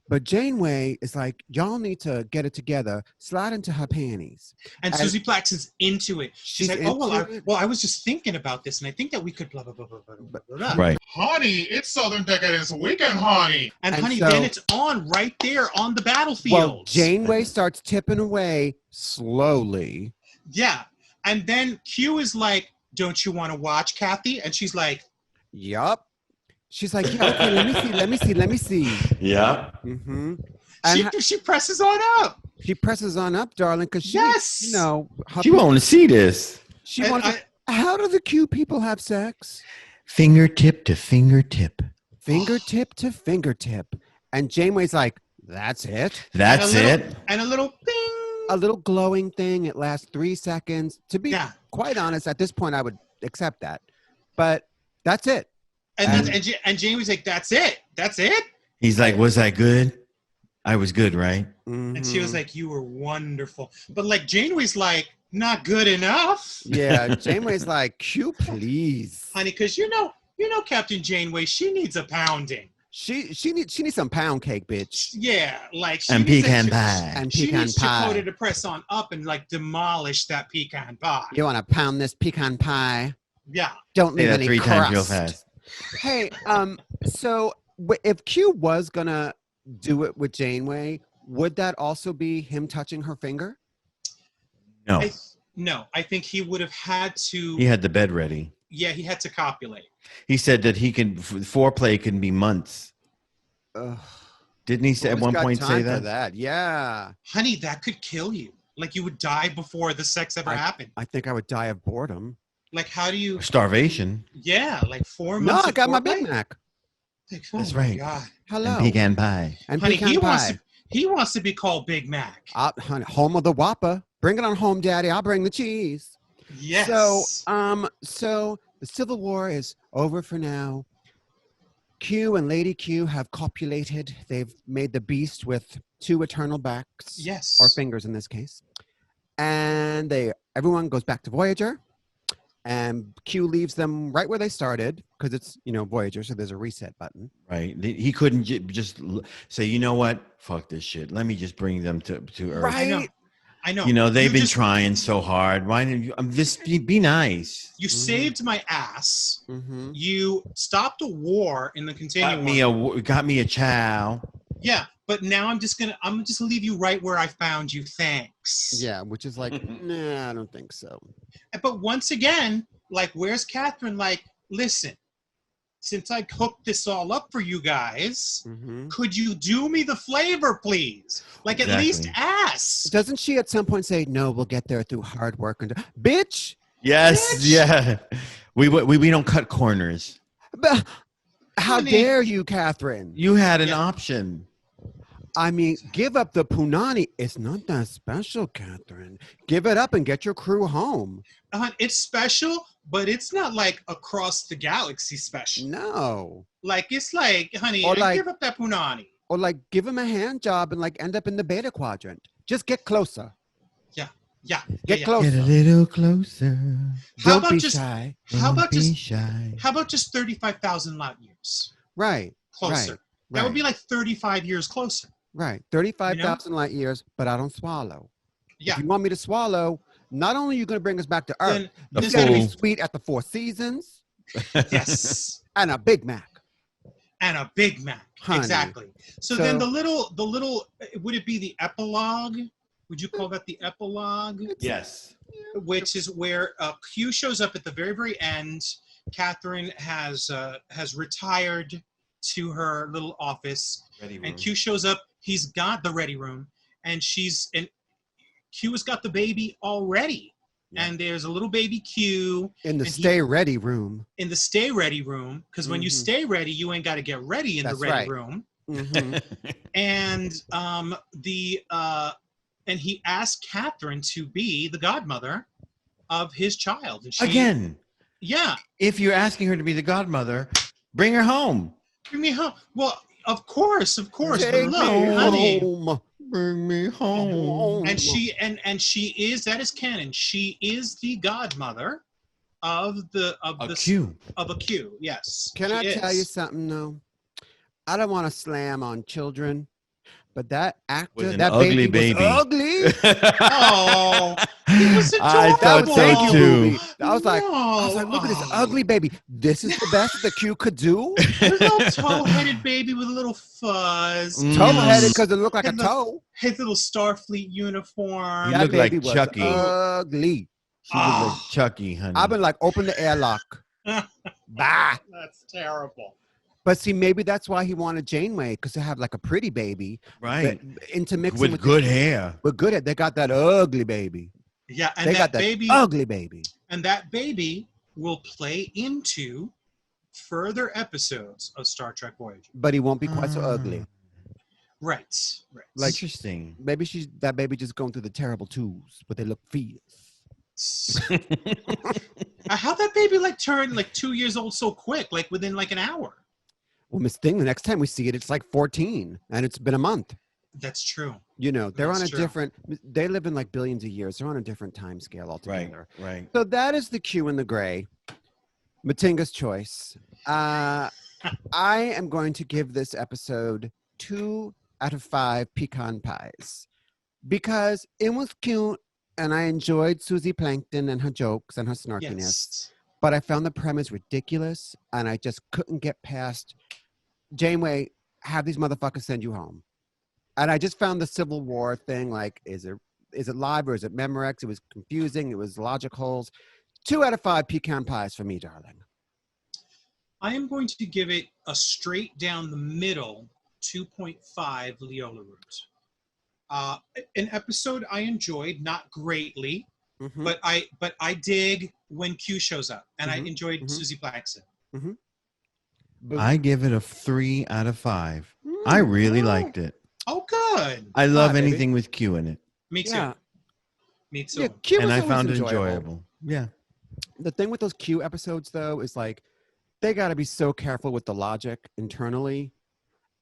[SPEAKER 2] But Janeway is like, y'all need to get it together, slide into her panties.
[SPEAKER 3] And Susie Plaxton's into it. She's like, I was just thinking about this, and I think that we could blah, blah, blah, blah, blah, blah, blah.
[SPEAKER 4] Right.
[SPEAKER 5] Honey, it's Southern Decadence Weekend, honey.
[SPEAKER 3] And honey, then it's on right there on the battlefield.
[SPEAKER 2] Well, Janeway starts tipping away slowly.
[SPEAKER 3] Yeah. And then Q is like, don't you want to watch, Kathy? And she's like,
[SPEAKER 2] yup. She's like, yeah, okay, let me see.
[SPEAKER 4] Yeah.
[SPEAKER 2] Mm-hmm.
[SPEAKER 3] She presses on up.
[SPEAKER 2] She presses on up, darling, because she,
[SPEAKER 4] she want to see this.
[SPEAKER 2] She wants. How do the Q people have sex?
[SPEAKER 4] Fingertip to fingertip.
[SPEAKER 2] Fingertip to fingertip. And Janeway's like, that's it.
[SPEAKER 4] That's it.
[SPEAKER 3] And a little bing.
[SPEAKER 2] A little glowing thing. It lasts 3 seconds. To be quite honest, at this point, I would accept that. But that's it.
[SPEAKER 3] And Janeway's like, that's it. That's it.
[SPEAKER 4] He's like, was I good? I was good, right?
[SPEAKER 2] Mm-hmm.
[SPEAKER 3] And she was like, you were wonderful. But like Janeway's like, not good enough.
[SPEAKER 2] Yeah, Janeway's like, Q, please.
[SPEAKER 3] Honey, because you know Captain Janeway, she needs a pounding.
[SPEAKER 2] She needs some pound cake, bitch.
[SPEAKER 3] Yeah, like
[SPEAKER 4] and pecan pie.
[SPEAKER 2] And
[SPEAKER 3] she
[SPEAKER 2] pecan
[SPEAKER 3] needs
[SPEAKER 2] pie.
[SPEAKER 3] Chakotay to press on up and like demolish that pecan pie.
[SPEAKER 2] You want to pound this pecan pie?
[SPEAKER 3] Yeah.
[SPEAKER 2] Don't leave any
[SPEAKER 4] 3
[SPEAKER 2] crust.
[SPEAKER 4] times real fast.
[SPEAKER 2] Hey, so if Q was gonna do it with Janeway, would that also be him touching her finger?
[SPEAKER 4] No.
[SPEAKER 3] No, I think he would have had to.
[SPEAKER 4] He had the bed ready.
[SPEAKER 3] Yeah, he had to copulate.
[SPEAKER 4] He said that foreplay can be months. Didn't he say at one point say that?
[SPEAKER 2] Yeah.
[SPEAKER 3] Honey, that could kill you. Like you would die before the sex ever happened.
[SPEAKER 2] I think I would die of boredom.
[SPEAKER 3] Like how do you?
[SPEAKER 4] Starvation.
[SPEAKER 3] Yeah, like 4 months.
[SPEAKER 2] No, I got my Big Mac.
[SPEAKER 3] Like,
[SPEAKER 4] that's right.
[SPEAKER 3] God.
[SPEAKER 2] Hello.
[SPEAKER 4] And pecan pie.
[SPEAKER 2] And
[SPEAKER 3] honey,
[SPEAKER 2] pecan pie.
[SPEAKER 3] He wants to be called Big Mac.
[SPEAKER 2] Honey, home of the Whopper. Bring it on home, Daddy. I'll bring the cheese.
[SPEAKER 3] Yes.
[SPEAKER 2] So the Civil War is over for now. Q and Lady Q have copulated. They've made the beast with 2 eternal backs.
[SPEAKER 3] Yes.
[SPEAKER 2] Or fingers in this case. And everyone goes back to Voyager. And Q leaves them right where they started because it's, Voyager, so there's a reset button.
[SPEAKER 4] Right. He couldn't just say, you know what? Fuck this shit. Let me just bring them to Earth.
[SPEAKER 2] Right.
[SPEAKER 3] I know.
[SPEAKER 4] They've been trying so hard. Why didn't you just be nice?
[SPEAKER 3] You saved my ass.
[SPEAKER 2] Mm-hmm.
[SPEAKER 3] You stopped a war in the continuum.
[SPEAKER 4] Got me a chow.
[SPEAKER 3] Yeah, but now I'm just gonna leave you right where I found you. Thanks.
[SPEAKER 2] Yeah, which is like, nah, I don't think so.
[SPEAKER 3] But once again, like, where's Catherine? Like, listen, since I hooked this all up for you guys, could you do me the flavor, please? Like, at least ask.
[SPEAKER 2] Doesn't she at some point say, no, we'll get there through hard work? And bitch!
[SPEAKER 4] Yes,
[SPEAKER 3] Bitch!
[SPEAKER 4] yeah. We don't cut corners.
[SPEAKER 2] But how
[SPEAKER 3] Honey.
[SPEAKER 2] dare you, Catherine?
[SPEAKER 4] You had an option.
[SPEAKER 2] I mean, give up the punani. It's not that special, Catherine. Give it up and get your crew home.
[SPEAKER 3] It's special, but it's not like across the galaxy special.
[SPEAKER 2] No.
[SPEAKER 3] Like, it's like, honey,
[SPEAKER 2] Or like-
[SPEAKER 3] give up that punani.
[SPEAKER 2] Or like give him a hand job and like end up in the beta quadrant. Just get closer.
[SPEAKER 3] Yeah.
[SPEAKER 2] Get
[SPEAKER 3] yeah.
[SPEAKER 2] closer.
[SPEAKER 4] Get a little closer.
[SPEAKER 3] How
[SPEAKER 2] Don't
[SPEAKER 3] about
[SPEAKER 2] be
[SPEAKER 3] just
[SPEAKER 2] shy.
[SPEAKER 3] how about
[SPEAKER 4] Don't be
[SPEAKER 3] just
[SPEAKER 4] shy.
[SPEAKER 3] how about just 35,000 light years
[SPEAKER 2] Right.
[SPEAKER 3] closer?
[SPEAKER 2] Right.
[SPEAKER 3] That would be like 35 years closer.
[SPEAKER 2] Right. 35,000 light years, but I don't swallow.
[SPEAKER 3] Yeah.
[SPEAKER 2] If you want me to swallow, not only are you going to bring us back to Earth,
[SPEAKER 3] Then
[SPEAKER 2] you
[SPEAKER 3] this
[SPEAKER 2] got to be
[SPEAKER 4] fool.
[SPEAKER 2] sweet at the Four Seasons
[SPEAKER 3] yes.
[SPEAKER 2] and a Big Mac.
[SPEAKER 3] And a Big Mac.
[SPEAKER 2] Honey.
[SPEAKER 3] Exactly. So then the little would it be the epilogue? Would you call that the epilogue?
[SPEAKER 4] Yes.
[SPEAKER 3] Which is where Q shows up at the very, very end. Catherine has retired to her little office, and Q shows up. He's got the ready room, and Q has got the baby already.
[SPEAKER 2] Yeah.
[SPEAKER 3] And there's a little baby Q
[SPEAKER 2] In the
[SPEAKER 3] and
[SPEAKER 2] stay ready room.
[SPEAKER 3] in the stay ready room, because when you stay ready, you ain't got to get ready in
[SPEAKER 2] That's
[SPEAKER 3] the ready
[SPEAKER 2] right.
[SPEAKER 3] room.
[SPEAKER 2] Mhm.
[SPEAKER 3] And and he asked Catherine to be the godmother of his child. And she,
[SPEAKER 4] Again,
[SPEAKER 3] yeah,
[SPEAKER 4] if you're asking her to be the godmother, bring her home.
[SPEAKER 3] bring me home. Well, of course.
[SPEAKER 2] Take
[SPEAKER 3] But
[SPEAKER 2] me
[SPEAKER 3] look, honey,
[SPEAKER 2] home.
[SPEAKER 4] Bring me home.
[SPEAKER 3] and she is, that is canon. She is the godmother of
[SPEAKER 4] A Q.
[SPEAKER 3] a Q. Yes.
[SPEAKER 2] Can
[SPEAKER 3] she
[SPEAKER 2] I tell
[SPEAKER 3] is.
[SPEAKER 2] you something, though? I don't want to slam on children, but that actor,
[SPEAKER 4] Was an
[SPEAKER 2] that
[SPEAKER 4] ugly
[SPEAKER 2] baby,
[SPEAKER 4] baby.
[SPEAKER 2] was ugly.
[SPEAKER 3] Oh, he was adorable.
[SPEAKER 4] I thought so
[SPEAKER 2] Thank you,
[SPEAKER 4] too.
[SPEAKER 2] Ruby. I was like, look at this
[SPEAKER 3] Oh.
[SPEAKER 2] ugly baby. This is the best the Q could do.
[SPEAKER 3] A little toe-headed baby with a little fuzz.
[SPEAKER 4] Mm.
[SPEAKER 2] Toe-headed because it looked like a
[SPEAKER 3] And the-
[SPEAKER 2] toe.
[SPEAKER 3] His little Starfleet uniform.
[SPEAKER 4] You
[SPEAKER 2] That
[SPEAKER 4] look like
[SPEAKER 2] baby was
[SPEAKER 4] Chucky.
[SPEAKER 2] ugly.
[SPEAKER 4] She looked like Chucky, honey.
[SPEAKER 2] I've been like, open the airlock. Bah.
[SPEAKER 3] That's terrible.
[SPEAKER 2] But see, maybe that's why he wanted Janeway, because they have like a pretty baby.
[SPEAKER 4] right.
[SPEAKER 2] Intermixing
[SPEAKER 4] With good hair.
[SPEAKER 2] With good hair. They got that ugly baby.
[SPEAKER 3] Yeah, and
[SPEAKER 2] They
[SPEAKER 3] that
[SPEAKER 2] got that
[SPEAKER 3] baby
[SPEAKER 2] ugly baby.
[SPEAKER 3] and that baby will play into further episodes of Star Trek Voyager.
[SPEAKER 2] But he won't be quite so ugly.
[SPEAKER 3] Right.
[SPEAKER 2] Like-
[SPEAKER 4] Interesting.
[SPEAKER 2] Maybe that baby just going through the terrible twos, but they look fierce.
[SPEAKER 3] How'd that baby like turn like 2 years old so quick, like within like an hour?
[SPEAKER 2] Well, Miss Thing, the next time we see it, it's like 14, and it's been a month.
[SPEAKER 3] That's true.
[SPEAKER 2] You know, they're
[SPEAKER 3] That's
[SPEAKER 2] on a
[SPEAKER 3] true.
[SPEAKER 2] different. They live in like billions of years. They're on a different time scale
[SPEAKER 4] Right.
[SPEAKER 2] altogether.
[SPEAKER 4] Right.
[SPEAKER 2] So that is the Q in the gray. Matinga's choice. I am going to give this episode 2 out of 5 pecan pies because it was cute and I enjoyed Susie Plankton and her jokes and her snarkiness.
[SPEAKER 3] Yes.
[SPEAKER 2] But I found the premise ridiculous and I just couldn't get past Janeway, have these motherfuckers send you home. And I just found the Civil War thing like, is it live or is it Memorex? It was confusing. It was logic holes. 2 out of 5 pecan pies for me, darling.
[SPEAKER 3] I am going to give it a straight down the middle 2.5 Leola root. An episode I enjoyed, not greatly,
[SPEAKER 2] Mhm.
[SPEAKER 3] but I dig when Q shows up, and I
[SPEAKER 2] Mhm,
[SPEAKER 3] enjoyed
[SPEAKER 2] mhm.
[SPEAKER 3] Susie Plankton.
[SPEAKER 2] But-
[SPEAKER 4] I give it a 3 out of 5. I really liked it.
[SPEAKER 3] Oh, good.
[SPEAKER 4] I love
[SPEAKER 2] baby.
[SPEAKER 4] anything with Q in it.
[SPEAKER 3] Me too.
[SPEAKER 2] Yeah.
[SPEAKER 3] Me too.
[SPEAKER 2] Yeah, Q
[SPEAKER 4] And
[SPEAKER 2] was
[SPEAKER 4] I
[SPEAKER 2] always
[SPEAKER 4] found it enjoyable. Yeah.
[SPEAKER 2] The thing with those Q episodes, though, is like they got to be so careful with the logic internally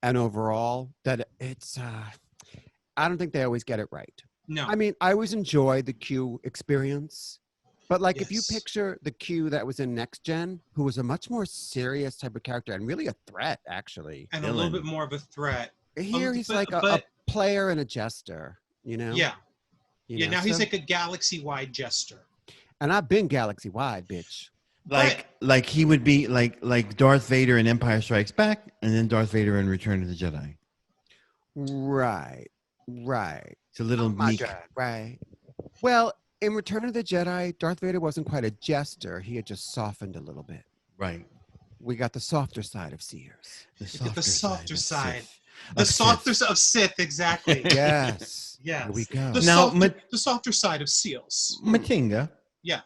[SPEAKER 2] and overall that it's. I don't think they always get it right.
[SPEAKER 3] No.
[SPEAKER 2] I mean, I always enjoy the Q experience, but like if you
[SPEAKER 3] Yes.
[SPEAKER 2] picture the Q that was in Next Gen, who was a much more serious type of character and really a threat, actually.
[SPEAKER 3] and a little
[SPEAKER 4] villain.
[SPEAKER 3] bit more of a threat.
[SPEAKER 2] Here he's
[SPEAKER 3] but-
[SPEAKER 2] like a
[SPEAKER 3] but-
[SPEAKER 2] player and a jester, you know?
[SPEAKER 3] Yeah.
[SPEAKER 2] You
[SPEAKER 3] Yeah.
[SPEAKER 2] know,
[SPEAKER 3] Now he's
[SPEAKER 2] so-
[SPEAKER 3] like a galaxy-wide jester.
[SPEAKER 2] and I've been galaxy wide, bitch.
[SPEAKER 4] Like he would be like Darth Vader in Empire Strikes Back and then Darth Vader in Return of the Jedi.
[SPEAKER 2] Right.
[SPEAKER 4] It's a little
[SPEAKER 2] My
[SPEAKER 4] meek.
[SPEAKER 2] God, right. Well, in Return of the Jedi, Darth Vader wasn't quite a jester. He had just softened a little bit.
[SPEAKER 4] Right.
[SPEAKER 2] We got the softer side of Sears.
[SPEAKER 4] The
[SPEAKER 3] Look at the softer
[SPEAKER 4] of
[SPEAKER 3] side.
[SPEAKER 4] Sith.
[SPEAKER 3] The softer of Sith, exactly.
[SPEAKER 2] Yes.
[SPEAKER 3] Yes.
[SPEAKER 2] Here we go.
[SPEAKER 3] The softer side of seals.
[SPEAKER 4] Matinga.
[SPEAKER 3] Yeah.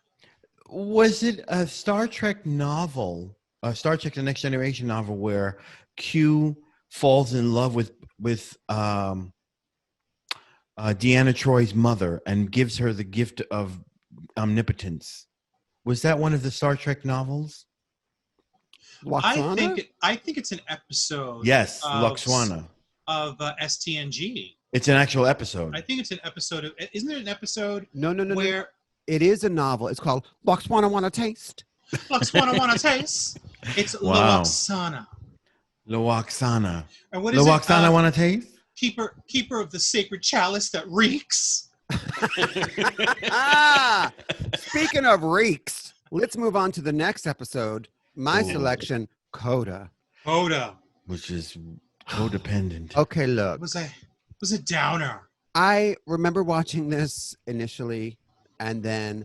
[SPEAKER 4] Was it a Star Trek novel, a Star Trek: The Next Generation novel, where Q falls in love with Deanna Troy's mother and gives her the gift of omnipotence? Was that one of the Star Trek novels?
[SPEAKER 2] Loxana?
[SPEAKER 3] I think it's an episode.
[SPEAKER 4] Yes,
[SPEAKER 3] of,
[SPEAKER 4] Loxana.
[SPEAKER 3] Of STNG.
[SPEAKER 4] It's an actual episode.
[SPEAKER 3] I think it's an episode of. Isn't there an episode?
[SPEAKER 2] No.
[SPEAKER 3] Where
[SPEAKER 2] It is a novel. It's called Loxana Wanna Taste.
[SPEAKER 3] Loxana Wanna Taste. It's
[SPEAKER 4] Wow.
[SPEAKER 3] Loxana.
[SPEAKER 4] Loxana.
[SPEAKER 3] And what is
[SPEAKER 4] Loxana
[SPEAKER 3] it?
[SPEAKER 4] Wanna Taste?
[SPEAKER 3] Keeper of the sacred chalice that reeks.
[SPEAKER 2] Speaking of reeks, let's move on to the next episode. My selection, Coda.
[SPEAKER 3] Coda.
[SPEAKER 4] Which is codependent.
[SPEAKER 2] Okay, look.
[SPEAKER 3] It was a downer.
[SPEAKER 2] I remember watching this initially, and then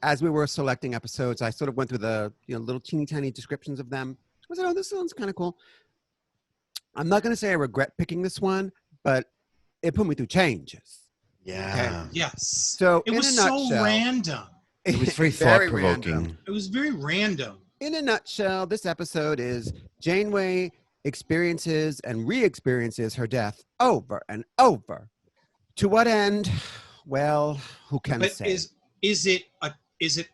[SPEAKER 2] as we were selecting episodes, I sort of went through the little teeny tiny descriptions of them. I said, oh, this sounds kind of cool. I'm not going to say I regret picking this one, but it put me through changes.
[SPEAKER 4] Yeah.
[SPEAKER 2] Okay.
[SPEAKER 3] Yes.
[SPEAKER 2] So
[SPEAKER 3] it
[SPEAKER 2] in
[SPEAKER 3] was
[SPEAKER 2] a
[SPEAKER 3] so
[SPEAKER 2] nutshell,
[SPEAKER 3] random.
[SPEAKER 4] It was very
[SPEAKER 2] Very
[SPEAKER 4] thought-provoking.
[SPEAKER 2] random.
[SPEAKER 3] It was very random.
[SPEAKER 2] In a nutshell, this episode is Janeway experiences and re-experiences her death over and over. To what end? Well, who can say?
[SPEAKER 3] Is it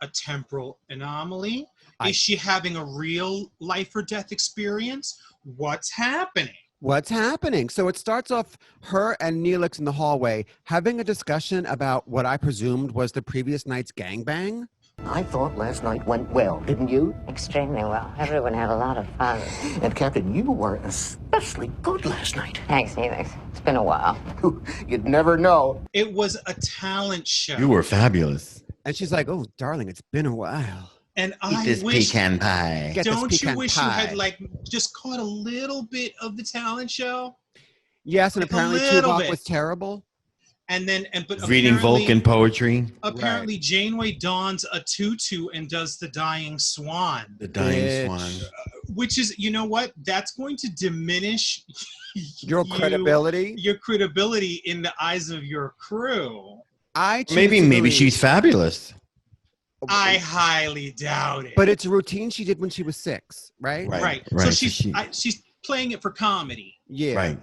[SPEAKER 3] a temporal anomaly? Is she having a real life or death experience? What's happening?
[SPEAKER 2] What's happening? So it starts off her and Neelix in the hallway having a discussion about what I presumed was the previous night's gangbang.
[SPEAKER 8] I thought last night went well, didn't you?
[SPEAKER 1] Extremely well. Everyone had a lot of fun.
[SPEAKER 8] And Captain, you were especially good last night.
[SPEAKER 1] Thanks, Felix. It's been a while.
[SPEAKER 8] You'd never know.
[SPEAKER 3] It was a talent show.
[SPEAKER 4] You were fabulous.
[SPEAKER 2] And she's like, oh, darling, it's been a while.
[SPEAKER 3] And
[SPEAKER 4] Eat this pecan pie.
[SPEAKER 2] Get this
[SPEAKER 3] don't you
[SPEAKER 2] pecan
[SPEAKER 3] wish
[SPEAKER 2] pie.
[SPEAKER 3] you had just caught a little bit of the talent show?
[SPEAKER 2] Yes, and
[SPEAKER 3] Like a
[SPEAKER 2] apparently
[SPEAKER 3] little
[SPEAKER 2] Tuvok
[SPEAKER 3] bit.
[SPEAKER 2] was terrible.
[SPEAKER 3] But
[SPEAKER 4] Reading
[SPEAKER 3] apparently-
[SPEAKER 4] Vulcan poetry.
[SPEAKER 3] Apparently, Janeway dons a tutu and does the dying swan.
[SPEAKER 4] The dying
[SPEAKER 2] Bitch.
[SPEAKER 4] swan.
[SPEAKER 3] Which is, you know what? That's going to diminish
[SPEAKER 2] Your credibility.
[SPEAKER 3] Your credibility in the eyes of your crew.
[SPEAKER 2] I choose
[SPEAKER 4] Maybe
[SPEAKER 2] to
[SPEAKER 4] maybe
[SPEAKER 2] believe-
[SPEAKER 4] she's fabulous.
[SPEAKER 3] I highly doubt it.
[SPEAKER 2] But it's a routine she did when she was 6, right?
[SPEAKER 3] Right.
[SPEAKER 4] Right.
[SPEAKER 3] So
[SPEAKER 4] So
[SPEAKER 3] she's playing it for comedy.
[SPEAKER 2] Yeah.
[SPEAKER 4] Right.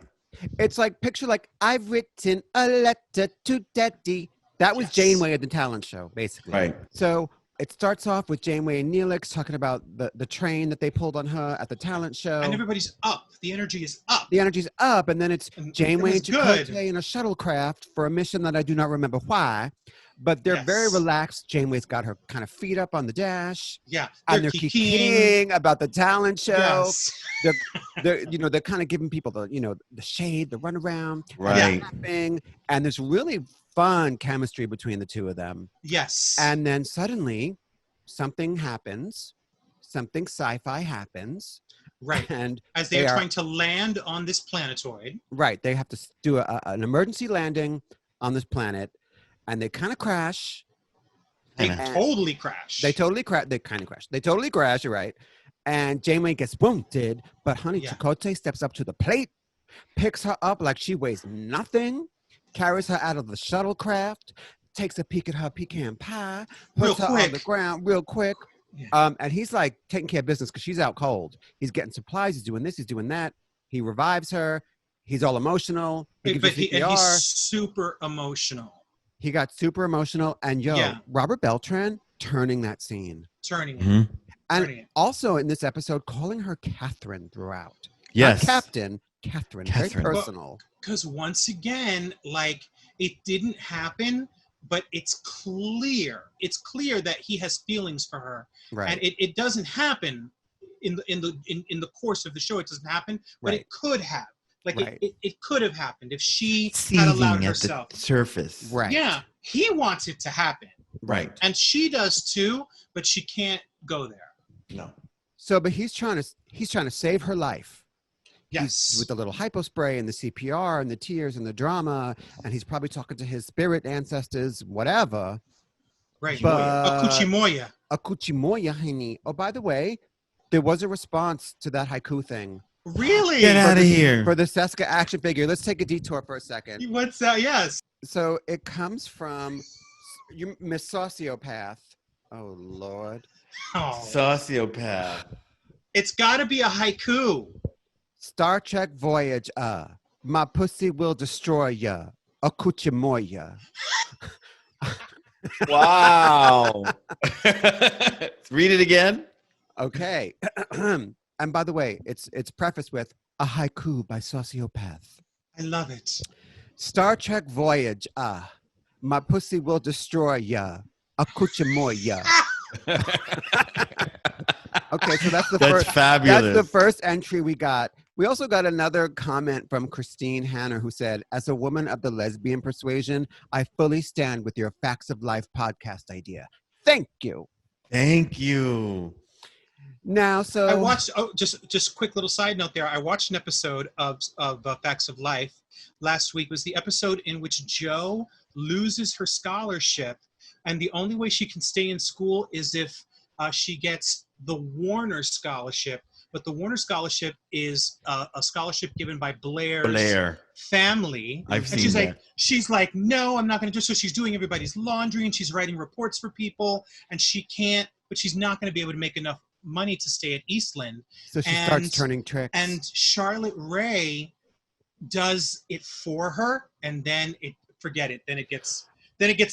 [SPEAKER 2] It's like, picture like, I've written a letter to Daddy. That was
[SPEAKER 3] Yes.
[SPEAKER 2] Janeway at the talent show, basically.
[SPEAKER 4] Right.
[SPEAKER 2] So it starts off with Janeway and Neelix talking about the train that they pulled on her at the talent show.
[SPEAKER 3] And everybody's up. The energy is up.
[SPEAKER 2] The energy's up, and then it's
[SPEAKER 3] And
[SPEAKER 2] Janeway
[SPEAKER 3] it
[SPEAKER 2] and
[SPEAKER 3] was
[SPEAKER 2] Chakotay
[SPEAKER 3] good.
[SPEAKER 2] in a shuttlecraft for a mission that I do not remember why. But they're very
[SPEAKER 3] Yes.
[SPEAKER 2] relaxed. Janeway's got her kind of feet up on the dash.
[SPEAKER 3] Yeah.
[SPEAKER 2] And they're kikiing about the talent show.
[SPEAKER 3] Yes.
[SPEAKER 2] They're kind of giving people the shade, the runaround,
[SPEAKER 4] Right.
[SPEAKER 2] laughing, and there's really fun chemistry between the two of them.
[SPEAKER 3] Yes.
[SPEAKER 2] And then suddenly, something happens, something sci-fi happens,
[SPEAKER 3] right.
[SPEAKER 2] and
[SPEAKER 3] As they are
[SPEAKER 2] are-
[SPEAKER 3] trying to land on this planetoid.
[SPEAKER 2] right, they have to do an emergency landing on this planet, and they kind of crash.
[SPEAKER 3] They
[SPEAKER 2] And-
[SPEAKER 3] totally crash.
[SPEAKER 2] They totally crash. They kind of crash. They totally crash. You're right. And Janeway gets wounded, but honey,
[SPEAKER 3] Yeah.
[SPEAKER 2] Chakotay steps up to the plate, picks her up like she weighs nothing, carries her out of the shuttlecraft, takes a peek at her pecan pie,
[SPEAKER 3] Real
[SPEAKER 2] puts her on the
[SPEAKER 3] quick.
[SPEAKER 2] ground real quick.
[SPEAKER 3] Yeah.
[SPEAKER 2] And he's like taking care of business because she's out cold. He's getting supplies. He's doing this. He's doing that. He revives her. He's all emotional. He gives her
[SPEAKER 3] And
[SPEAKER 2] CPR.
[SPEAKER 3] he's super emotional.
[SPEAKER 2] He got super emotional. And
[SPEAKER 3] Yeah.
[SPEAKER 2] Robert Beltran turning that scene.
[SPEAKER 3] Turning it.
[SPEAKER 4] Mhm.
[SPEAKER 2] And
[SPEAKER 3] Turning it.
[SPEAKER 2] also in this episode, calling her Catherine throughout.
[SPEAKER 4] Yes.
[SPEAKER 2] Not Captain, Catherine.
[SPEAKER 4] Catherine.
[SPEAKER 2] Very personal.
[SPEAKER 3] Because once again, it didn't happen, but it's clear. It's clear that he has feelings for her.
[SPEAKER 2] Right.
[SPEAKER 3] And it doesn't happen in the course of the show. It doesn't happen, but
[SPEAKER 2] Right.
[SPEAKER 3] it could have.
[SPEAKER 2] Right.
[SPEAKER 3] It could have happened if she had
[SPEAKER 4] Seething
[SPEAKER 3] allowed
[SPEAKER 4] at
[SPEAKER 3] herself.
[SPEAKER 4] the surface.
[SPEAKER 2] Right.
[SPEAKER 3] Yeah, he wants it to happen,
[SPEAKER 4] Right.
[SPEAKER 3] and she does too, but she can't go there.
[SPEAKER 4] No.
[SPEAKER 2] So, but he's trying to save her life.
[SPEAKER 3] Yes,
[SPEAKER 2] He's with the little hypo spray and the CPR and the tears and the drama, and he's probably talking to his spirit ancestors, whatever.
[SPEAKER 3] right.
[SPEAKER 2] but-
[SPEAKER 3] Akuchimoya.
[SPEAKER 2] Akuchimoya, honey. Oh, by the way, there was a response to that haiku thing
[SPEAKER 3] Really?
[SPEAKER 4] Get out of here.
[SPEAKER 2] For the Seska action figure. Let's take a detour for a second.
[SPEAKER 3] What's that? Yes.
[SPEAKER 2] So it comes from Miss Sociopath. Oh, Lord.
[SPEAKER 3] Oh.
[SPEAKER 4] Sociopath.
[SPEAKER 3] It's got to be a haiku.
[SPEAKER 2] Star Trek Voyager. My pussy will destroy ya. Akuchimoya.
[SPEAKER 4] Wow. Read it again.
[SPEAKER 2] Okay. And by the way, it's prefaced with a haiku by Sociopath.
[SPEAKER 3] I love it.
[SPEAKER 2] Star Trek Voyage. My pussy will destroy ya. Akuchimoya. Okay, so that's
[SPEAKER 4] fabulous.
[SPEAKER 2] That's the first entry we got. We also got another comment from Christine Hanner who said, as a woman of the lesbian persuasion, I fully stand with your Facts of Life podcast idea. Thank you.
[SPEAKER 4] Thank you.
[SPEAKER 2] Now, so
[SPEAKER 3] I watched. Oh, just quick little side note there. I watched an episode of Facts of Life last week. It was the episode in which Jo loses her scholarship, and the only way she can stay in school is if she gets the Warner Scholarship. But the Warner Scholarship is a scholarship given by Blair's family.
[SPEAKER 4] I've
[SPEAKER 3] and
[SPEAKER 4] seen
[SPEAKER 3] that. She's like, no, I'm not going to do so. She's doing everybody's laundry and she's writing reports for people, and she can't. But she's not going to be able to make enough money to stay at Eastland.
[SPEAKER 2] So she starts turning tricks.
[SPEAKER 3] And Charlotte Rae does it for her, and then forget it. Then it gets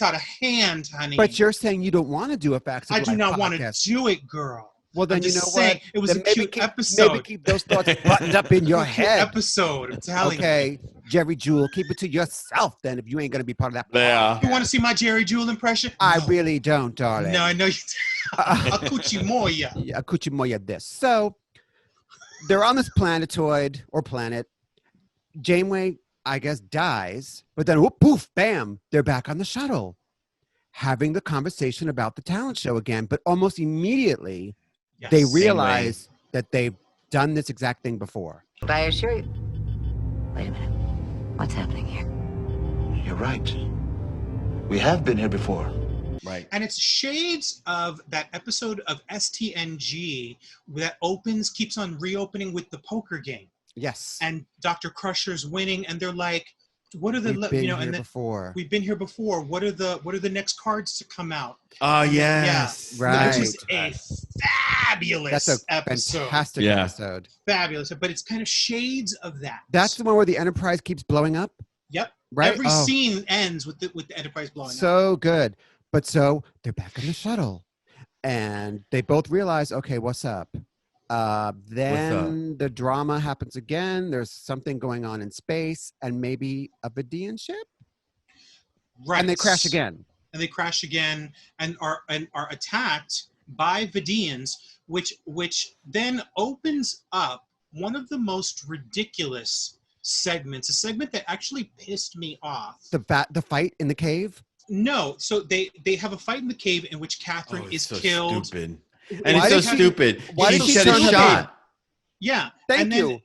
[SPEAKER 3] out of hand, honey.
[SPEAKER 2] But you're saying you don't want to do a Facts of Life podcast.
[SPEAKER 3] I do not want to do it, girl.
[SPEAKER 2] Well, then you know what?
[SPEAKER 3] It was a cute episode.
[SPEAKER 2] Maybe keep those thoughts buttoned up in your head.
[SPEAKER 3] Episode, I'm telling you.
[SPEAKER 2] Okay, Jerry Jewell, keep it to yourself then if you ain't going to be part of that.
[SPEAKER 4] Yeah.
[SPEAKER 3] You want to see my Jerry Jewell impression?
[SPEAKER 2] I really don't, darling.
[SPEAKER 3] No, I know you do. Akuchimoya.
[SPEAKER 2] Yeah, Akuchimoya this. So, they're on this planetoid or planet. Janeway, I guess, dies. But then, whoop, poof, bam, they're back on the shuttle. Having the conversation about the talent show again. But almost immediately, they realize that they've done this exact thing before.
[SPEAKER 1] But I assure you... Wait a minute. What's happening here?
[SPEAKER 5] You're right. We have been here before.
[SPEAKER 4] Right.
[SPEAKER 3] And it's shades of that episode of STNG that keeps on reopening with the poker game.
[SPEAKER 2] Yes.
[SPEAKER 3] And Dr. Crusher's winning, and they're like, what are the
[SPEAKER 2] We've been here before.
[SPEAKER 3] We've been here before. What are the next cards to come out?
[SPEAKER 4] Oh yes.
[SPEAKER 3] Yeah.
[SPEAKER 2] Right.
[SPEAKER 3] Which is a fabulous episode.
[SPEAKER 2] Fantastic episode.
[SPEAKER 3] Fabulous. But it's kind of shades of that.
[SPEAKER 2] That's the one where the Enterprise keeps blowing up?
[SPEAKER 3] Yep.
[SPEAKER 2] Right?
[SPEAKER 3] Every scene ends with the Enterprise blowing up.
[SPEAKER 2] So good. But so they're back in the shuttle. And they both realize, okay, what's up? Then the drama happens again. There's something going on in space and maybe a Vidian ship.
[SPEAKER 3] Right.
[SPEAKER 2] And they crash again.
[SPEAKER 3] And are attacked by Vidians, which then opens up one of the most ridiculous segments, a segment that actually pissed me off.
[SPEAKER 2] The fight in the cave?
[SPEAKER 3] No. So they have a fight in the cave in which Catherine is killed.
[SPEAKER 4] Stupid. And it's so stupid.
[SPEAKER 2] Why did she
[SPEAKER 4] get
[SPEAKER 2] turn
[SPEAKER 4] a
[SPEAKER 2] her
[SPEAKER 4] shot?
[SPEAKER 3] Yeah.
[SPEAKER 2] Thank you.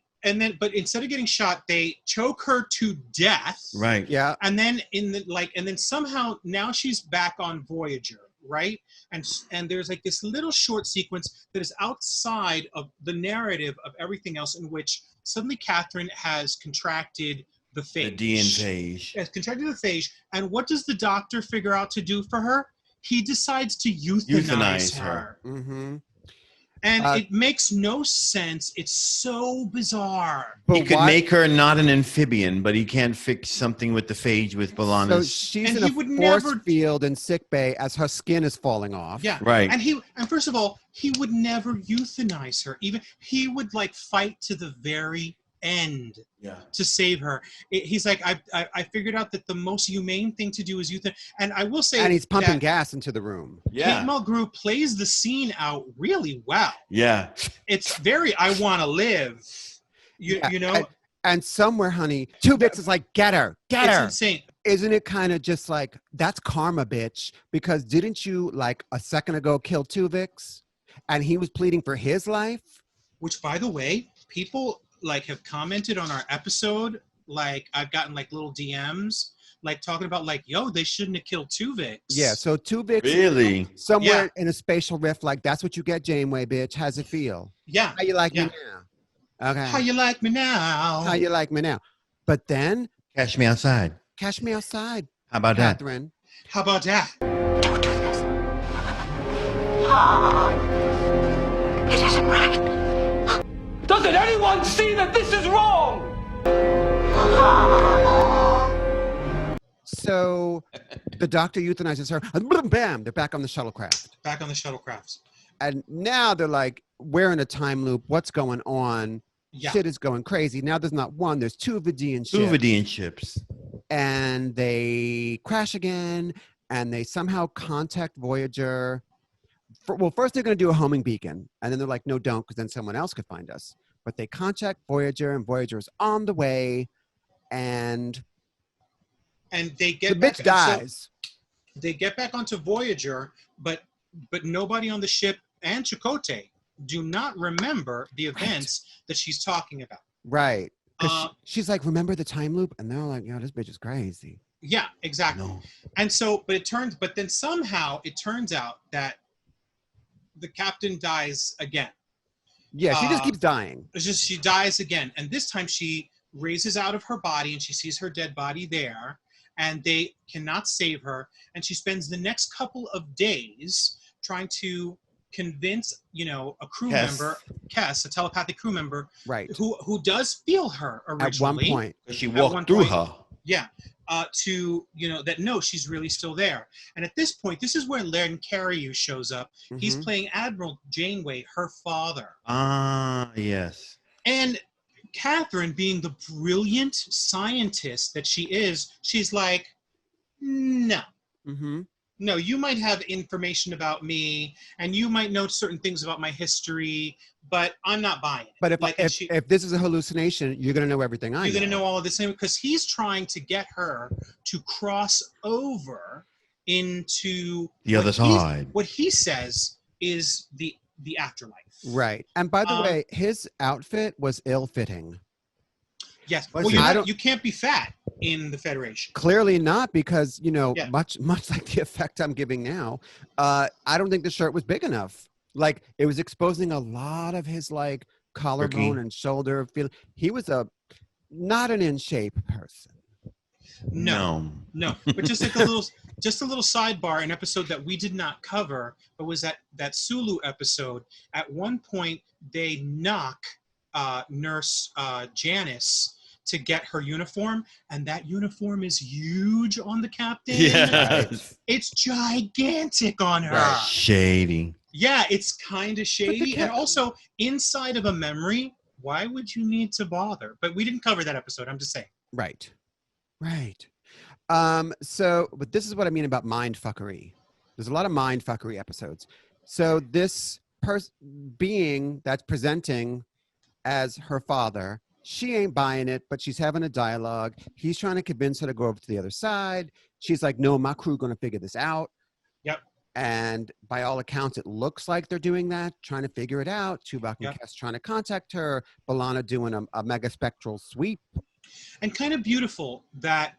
[SPEAKER 3] But instead of getting shot, they choke her to death.
[SPEAKER 4] Right.
[SPEAKER 2] Yeah.
[SPEAKER 3] And then somehow now she's back on Voyager, right? And there's like this little short sequence that is outside of the narrative of everything else, in which suddenly Catherine has contracted the phage.
[SPEAKER 4] The DN phage.
[SPEAKER 3] Has contracted the phage. And what does the doctor figure out to do for her? He decides to euthanize her.
[SPEAKER 2] Mm-hmm.
[SPEAKER 3] And it makes no sense. It's so bizarre.
[SPEAKER 4] He could make her not an amphibian, but he can't fix something with the phage with B'Elanna's.
[SPEAKER 2] So she's in a force field in sickbay as her skin is falling off.
[SPEAKER 3] Yeah.
[SPEAKER 4] Right.
[SPEAKER 3] And first of all, he would never euthanize her. Even he would fight to the very end to save her. He's like, I figured out that the most humane thing to do is euthanize. And I will say,
[SPEAKER 2] and he's pumping gas into the room.
[SPEAKER 3] Kate Mulgrew plays the scene out really well.
[SPEAKER 4] Yeah.
[SPEAKER 3] It's very, I want to live. You know?
[SPEAKER 2] And somewhere, honey, Tuvix is like, get her.
[SPEAKER 3] It's insane.
[SPEAKER 2] Isn't it kind of just like, that's karma, bitch? Because didn't you, a second ago, kill Tuvix? And he was pleading for his life?
[SPEAKER 3] Which, by the way, people have commented on our episode. I've gotten little DMs talking about yo, they shouldn't have killed Tuvix.
[SPEAKER 2] Yeah, so Tuvix
[SPEAKER 4] really
[SPEAKER 2] somewhere in a spatial rift, that's what you get, Janeway, bitch. How's it feel?
[SPEAKER 3] Yeah.
[SPEAKER 2] How you like me now? Okay.
[SPEAKER 3] How you like me now?
[SPEAKER 2] How you like me now? But then,
[SPEAKER 4] Cash me outside.
[SPEAKER 2] cash me outside,
[SPEAKER 4] How about
[SPEAKER 2] Catherine.
[SPEAKER 3] How about that?
[SPEAKER 1] Don't do this. It isn't right.
[SPEAKER 8] Doesn't anyone see that this is wrong?
[SPEAKER 2] So the doctor euthanizes her. And bam, they're back on the shuttlecraft.
[SPEAKER 3] Back on the shuttlecrafts.
[SPEAKER 2] And now they're like, we're in a time loop. What's going on?
[SPEAKER 3] Yeah.
[SPEAKER 2] Shit is going crazy. Now there's not one, there's two Vidian ships.
[SPEAKER 4] Two Vidian ships.
[SPEAKER 2] And they crash again, and they somehow contact Voyager. Well, first they're going to do a homing beacon, and then they're like, no, don't, because then someone else could find us. But they contact Voyager, and Voyager is on the way, and
[SPEAKER 3] they get
[SPEAKER 2] the bitch dies.
[SPEAKER 3] So they get back onto Voyager, but nobody on the ship and Chakotay do not remember the events that she's talking about.
[SPEAKER 2] Right. Because she's like, remember the time loop? And they're like, yo, this bitch is crazy.
[SPEAKER 3] Yeah, exactly.
[SPEAKER 4] No.
[SPEAKER 3] And so, but then somehow it turns out that the captain dies again.
[SPEAKER 2] Yeah, she just keeps dying.
[SPEAKER 3] She dies again. And this time she raises out of her body and she sees her dead body there, and they cannot save her. And she spends the next couple of days trying to convince, a crew member, Kes, a telepathic crew member,
[SPEAKER 2] right,
[SPEAKER 3] who does feel her originally.
[SPEAKER 2] At one point.
[SPEAKER 4] She walked through her.
[SPEAKER 3] Yeah. That no, she's really still there. And at this point, this is where Len Cariou shows up. Mm-hmm. He's playing Admiral Janeway, her father.
[SPEAKER 4] Ah, yes.
[SPEAKER 3] And Catherine, being the brilliant scientist that she is, she's like, no.
[SPEAKER 2] Mm-hmm.
[SPEAKER 3] No, you might have information about me, and you might know certain things about my history, but I'm not buying it.
[SPEAKER 2] But if this is a hallucination, you're going to know everything I know.
[SPEAKER 3] You're going to know all of the same, because he's trying to get her to cross over into
[SPEAKER 4] the other side.
[SPEAKER 3] What he says is the afterlife.
[SPEAKER 2] Right. And by the way, his outfit was ill-fitting.
[SPEAKER 3] Yes. Well, you can't be fat in the Federation.
[SPEAKER 2] Clearly not, because, much like the effect I'm giving now, I don't think the shirt was big enough. Like, it was exposing a lot of his, like, collarbone and shoulder feel. He was not an in-shape person.
[SPEAKER 3] No. But just like a little sidebar, an episode that we did not cover, but was that Sulu episode. At one point, they knock Nurse Janice to get her uniform, and that uniform is huge on the captain.
[SPEAKER 4] Yes.
[SPEAKER 3] It's gigantic on her.
[SPEAKER 4] Right. Shady.
[SPEAKER 3] Yeah, it's kind of shady. And also, inside of a memory, why would you need to bother? But we didn't cover that episode, I'm just saying.
[SPEAKER 2] Right. But this is what I mean about mindfuckery. There's a lot of mindfuckery episodes. So this being that's presenting as her father, she ain't buying it, but she's having a dialogue. He's trying to convince her to go over to the other side. She's like, no, my crew going to figure this out.
[SPEAKER 3] Yep.
[SPEAKER 2] And by all accounts, it looks like they're doing that, trying to figure it out. Tuvok and Kes trying to contact her. B'Elanna doing a mega spectral sweep.
[SPEAKER 3] And kind of beautiful that,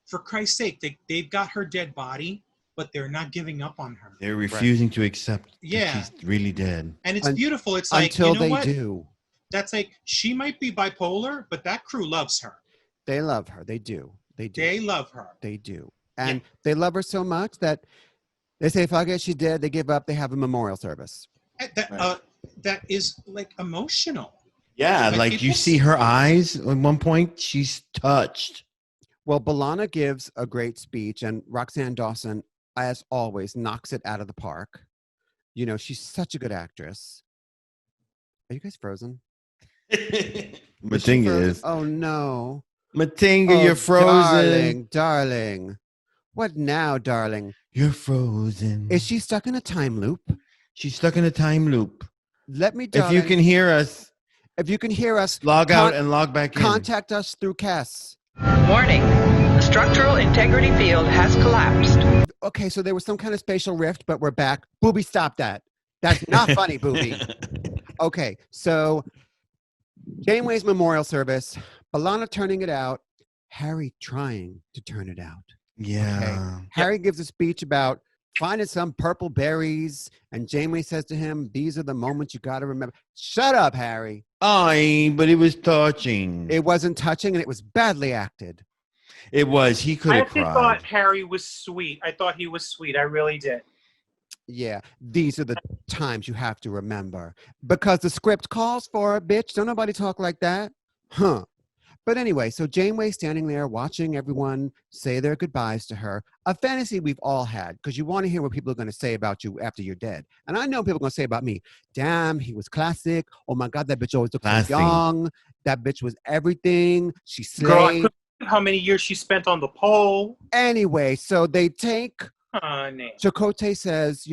[SPEAKER 3] for Christ's sake, they've got her dead body, but they're not giving up on her.
[SPEAKER 4] They're refusing to accept that she's really dead.
[SPEAKER 3] And it's beautiful. It's like,
[SPEAKER 2] until they do.
[SPEAKER 3] That's like, she might be bipolar, but that crew loves her.
[SPEAKER 2] They love her. They do.
[SPEAKER 3] They love her.
[SPEAKER 2] They do. And they love her so much that they say, fuck it, she's dead. They give up. They have a memorial service.
[SPEAKER 3] That is, like, emotional.
[SPEAKER 4] Yeah, like you see her eyes at one point. She's touched.
[SPEAKER 2] Well, B'Elanna gives a great speech, and Roxanne Dawson, as always, knocks it out of the park. She's such a good actress. Are you guys frozen?
[SPEAKER 4] Matinga is.
[SPEAKER 2] Oh, no.
[SPEAKER 4] Matinga, you're frozen.
[SPEAKER 2] Darling. What now, darling?
[SPEAKER 4] You're frozen.
[SPEAKER 2] Is she stuck in a time loop?
[SPEAKER 4] She's stuck in a time loop.
[SPEAKER 2] Let me, darling.
[SPEAKER 4] If you can hear us, log out and log back in.
[SPEAKER 2] Contact us through Kes.
[SPEAKER 9] Warning. The structural integrity field has collapsed.
[SPEAKER 2] Okay, so there was some kind of spatial rift, but we're back. Booby, stop that. That's not funny, Booby. Okay, so Janeway's memorial service, B'Elanna turning it out, Harry trying to turn it out.
[SPEAKER 4] Yeah.
[SPEAKER 2] Okay? Harry gives a speech about finding some purple berries, and Janeway says to him, "These are the moments you got to remember." Shut up, Harry.
[SPEAKER 4] But it was touching.
[SPEAKER 2] It wasn't touching, and it was badly acted.
[SPEAKER 4] It was. He could have cried.
[SPEAKER 3] I thought Harry was sweet. I thought he was sweet. I really did.
[SPEAKER 2] Yeah, these are the times you have to remember. Because the script calls for it, bitch. Don't nobody talk like that. Huh. But anyway, so Janeway standing there watching everyone say their goodbyes to her. A fantasy we've all had, because you want to hear what people are going to say about you after you're dead. And I know people are going to say about me, damn, he was classic. Oh my God, that bitch always looked so young. That bitch was everything. She slayed.
[SPEAKER 3] Girl, I couldn't believe how many years she spent on the pole.
[SPEAKER 2] Anyway, so they take...
[SPEAKER 3] Honey.
[SPEAKER 2] Chakotay says,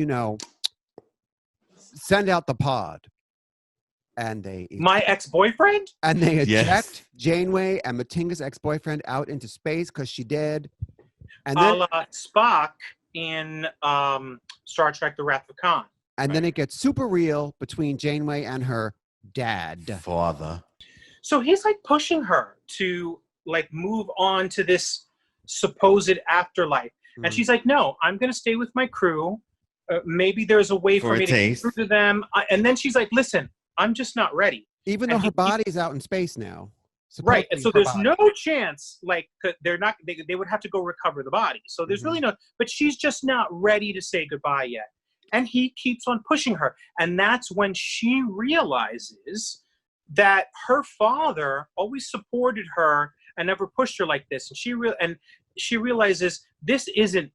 [SPEAKER 2] send out the pod. And they...
[SPEAKER 3] My ex-boyfriend?
[SPEAKER 2] And they eject Janeway and Matinga's ex-boyfriend out into space because she did. And then
[SPEAKER 3] Spock in Star Trek The Wrath of Khan.
[SPEAKER 2] And then it gets super real between Janeway and her dad.
[SPEAKER 4] Father.
[SPEAKER 3] So he's like pushing her to like move on to this supposed afterlife. And she's like, no, I'm going to stay with my crew. Maybe there's a way for me to get through to them. And then she's like, listen, I'm just not ready.
[SPEAKER 2] Even though her body's out in space now.
[SPEAKER 3] Right. And so there's no chance, like, they're not, they would have to go recover the body. So there's really no, but she's just not ready to say goodbye yet. And he keeps on pushing her. And that's when she realizes that her father always supported her and never pushed her like this. And she realizes this isn't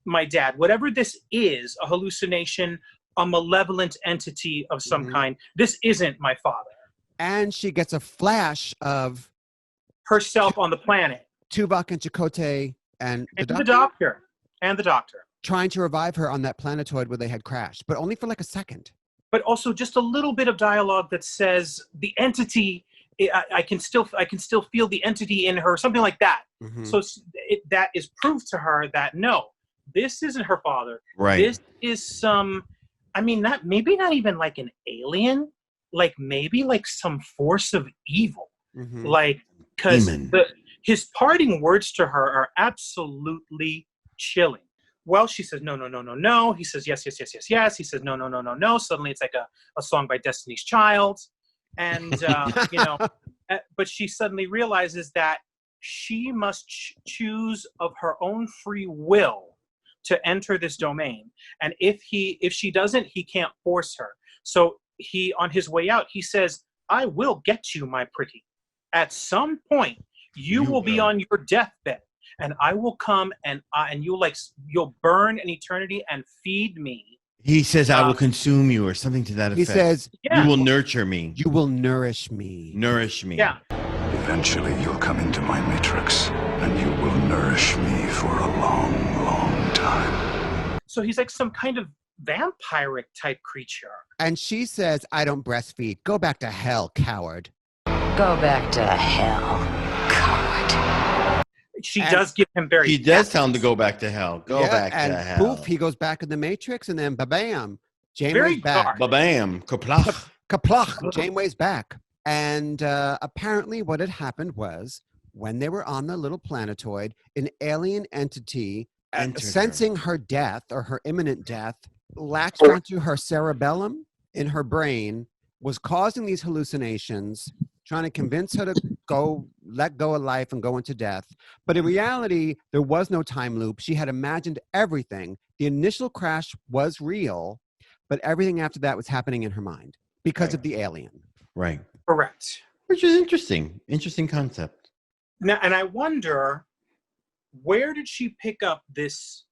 [SPEAKER 3] my dad. Whatever this is, a hallucination, a malevolent entity of some kind, this isn't my father.
[SPEAKER 2] And she gets a flash of
[SPEAKER 3] herself on the planet.
[SPEAKER 2] Tuvok and Chakotay and the
[SPEAKER 3] doctor.
[SPEAKER 2] Trying to revive her on that planetoid where they had crashed, but only for like a second.
[SPEAKER 3] But also just a little bit of dialogue that says the entity, I can still feel the entity in her, something like that. So that is proof to her that no, this isn't her father.
[SPEAKER 4] Right.
[SPEAKER 3] This is some, maybe not even like an alien, like maybe like some force of evil. Like, because his parting words to her are absolutely chilling. Well, she says, no, no, no, no, no. He says, yes, yes, yes, yes, yes. He says, no, no, no, no, no. Suddenly it's like a song by Destiny's Child. And, but she suddenly realizes that she must choose of her own free will to enter this domain. And if she doesn't, he can't force her. So he, on his way out, he says, I will get you, my pretty. At some point, you will be on your deathbed. And I will come and you'll burn an eternity and feed me.
[SPEAKER 4] He says, I will consume you, or something to that effect.
[SPEAKER 2] He says,
[SPEAKER 4] you will nurture me.
[SPEAKER 2] You will nourish me.
[SPEAKER 4] Nourish me.
[SPEAKER 3] Yeah.
[SPEAKER 5] Eventually, you'll come into my matrix, and you will nourish me for a long, long time.
[SPEAKER 3] So he's like some kind of vampiric type creature.
[SPEAKER 2] And she says, I don't breastfeed. Go back to hell, coward.
[SPEAKER 1] Go back to hell, coward.
[SPEAKER 3] She does give him very...
[SPEAKER 4] She does tell him to go back to hell. Go back to hell.
[SPEAKER 2] Poof, he goes back in the Matrix, and then ba-bam, Janeway's back.
[SPEAKER 4] Ba-bam, kaplach.
[SPEAKER 2] Kaplach, Janeway's back. And apparently what had happened was, when they were on the little planetoid, an alien entity, sensing her death, or her imminent death, latched onto her cerebellum in her brain, was causing these hallucinations, trying to convince her to let go of life and go into death. But in reality, there was no time loop. She had imagined everything. The initial crash was real, but everything after that was happening in her mind because of the alien.
[SPEAKER 4] Right.
[SPEAKER 3] Correct.
[SPEAKER 4] Which is interesting. Interesting concept.
[SPEAKER 3] Now, and I wonder, where did she pick up this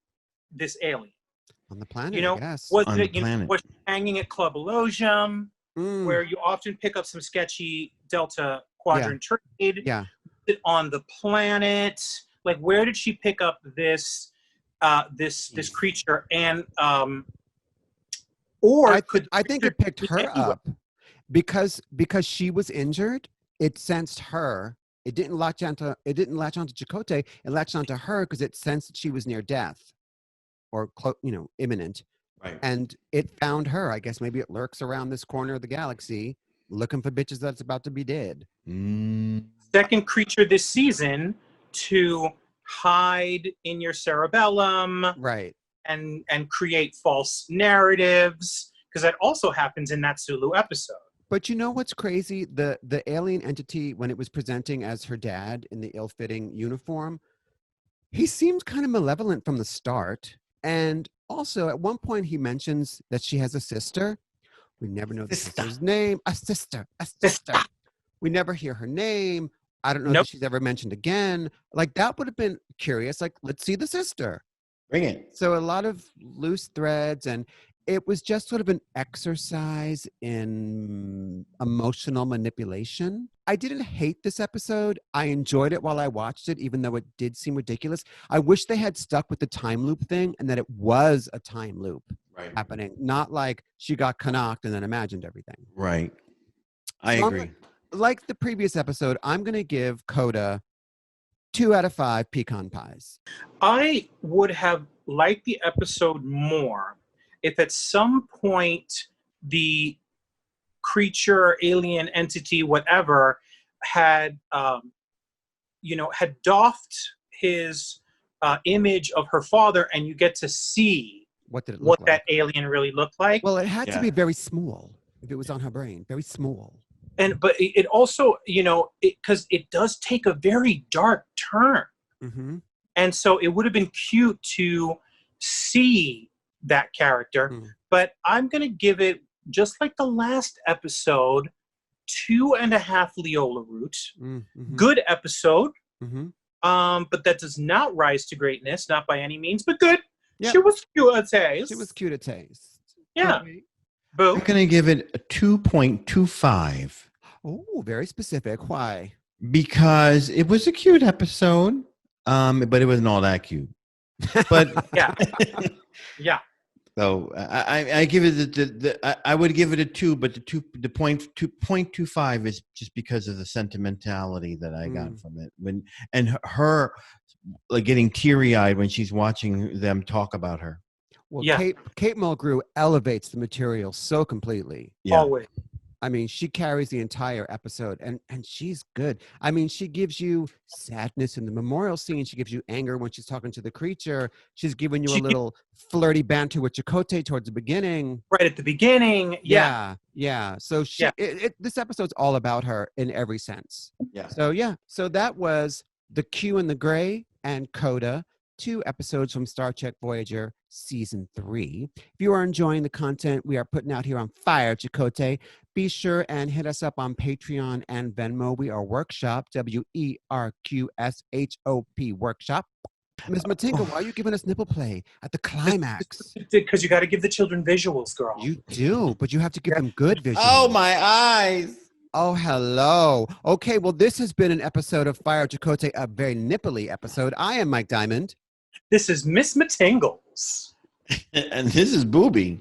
[SPEAKER 3] alien?
[SPEAKER 2] On the planet,
[SPEAKER 3] I
[SPEAKER 2] guess.
[SPEAKER 3] Was she hanging at Club Elogium? Where you often pick up some sketchy Delta Quadrant trade.
[SPEAKER 2] Yeah.
[SPEAKER 3] On the planet. Like, where did she pick up this creature? And
[SPEAKER 2] I think it picked her up because she was injured. It sensed her. It didn't latch onto Chakotay. It latched onto her because it sensed that she was near death, or imminent.
[SPEAKER 4] Right.
[SPEAKER 2] And it found her. I guess maybe it lurks around this corner of the galaxy looking for bitches that's about to be dead.
[SPEAKER 3] Second creature this season to hide in your cerebellum.
[SPEAKER 2] Right.
[SPEAKER 3] and create false narratives, because that also happens in that Sulu episode.
[SPEAKER 2] But you know what's crazy? The alien entity, when it was presenting as her dad in the ill-fitting uniform, he seems kind of malevolent from the start. And also, at one point, he mentions that she has a sister. We never know the sister's name. A sister. We never hear her name. I don't know that she's ever mentioned again. Like, that would have been curious. Like, let's see the sister.
[SPEAKER 4] Bring it.
[SPEAKER 2] So a lot of loose threads, and it was just sort of an exercise in emotional manipulation. I didn't hate this episode. I enjoyed it while I watched it, even though it did seem ridiculous. I wish they had stuck with the time loop thing and that it was a time loop happening, not like she got knocked and then imagined everything.
[SPEAKER 4] Right. I agree.
[SPEAKER 2] Like the previous episode, I'm going to give Coda 2 out of 5 pecan pies.
[SPEAKER 3] I would have liked the episode more if at some point the creature, alien entity, whatever, had doffed his image of her father, and you get to see
[SPEAKER 2] what
[SPEAKER 3] that alien really looked like.
[SPEAKER 2] Well, it had to be very small if it was on her brain, very small.
[SPEAKER 3] But it also, because it does take a very dark turn.
[SPEAKER 2] Mm-hmm.
[SPEAKER 3] And so it would have been cute to see that character. But I'm going to give it, just like the last episode, 2.5 Leola root.
[SPEAKER 2] Mm-hmm.
[SPEAKER 3] Good episode.
[SPEAKER 2] Mm-hmm.
[SPEAKER 3] But that does not rise to greatness, not by any means, but good.
[SPEAKER 2] Yep.
[SPEAKER 3] She was cute at taste.
[SPEAKER 2] She was cute at taste.
[SPEAKER 3] Yeah.
[SPEAKER 2] Okay.
[SPEAKER 3] Boo.
[SPEAKER 4] I'm going to give it a 2.25.
[SPEAKER 2] Oh, very specific. Why?
[SPEAKER 4] Because it was a cute episode, but it wasn't all that cute. But
[SPEAKER 3] yeah.
[SPEAKER 4] So I give it I would give it a 2, but the 2.25 is just because of the sentimentality that I got from it. And her like getting teary-eyed when she's watching them talk about her.
[SPEAKER 2] Well, Kate Mulgrew elevates the material so completely.
[SPEAKER 4] Yeah.
[SPEAKER 3] Always.
[SPEAKER 2] I mean, she carries the entire episode, and she's good. I mean, she gives you sadness in the memorial scene. She gives you anger when she's talking to the creature. She's giving you a little flirty banter with Chakotay towards the beginning.
[SPEAKER 3] Right at the beginning.
[SPEAKER 2] Yeah. So this episode's all about her in every sense.
[SPEAKER 4] Yeah.
[SPEAKER 2] So that was The Q and the Gray and Coda, 2 episodes from Star Trek Voyager Season 3. If you are enjoying the content we are putting out here on Fire Chakotay, be sure and hit us up on Patreon and Venmo. We are Workshop, WERQSHOP Workshop. Ms. Matinka, why are you giving us nipple play at the climax?
[SPEAKER 3] Because you got to give the children visuals, girl.
[SPEAKER 2] You do, but you have to give them good visuals.
[SPEAKER 4] Oh, my eyes.
[SPEAKER 2] Oh, hello. Okay, well, this has been an episode of Fire Chakotay, a very nipply episode. I am Mike Diamond.
[SPEAKER 3] This is Miss Matingles.
[SPEAKER 4] And this is Booby.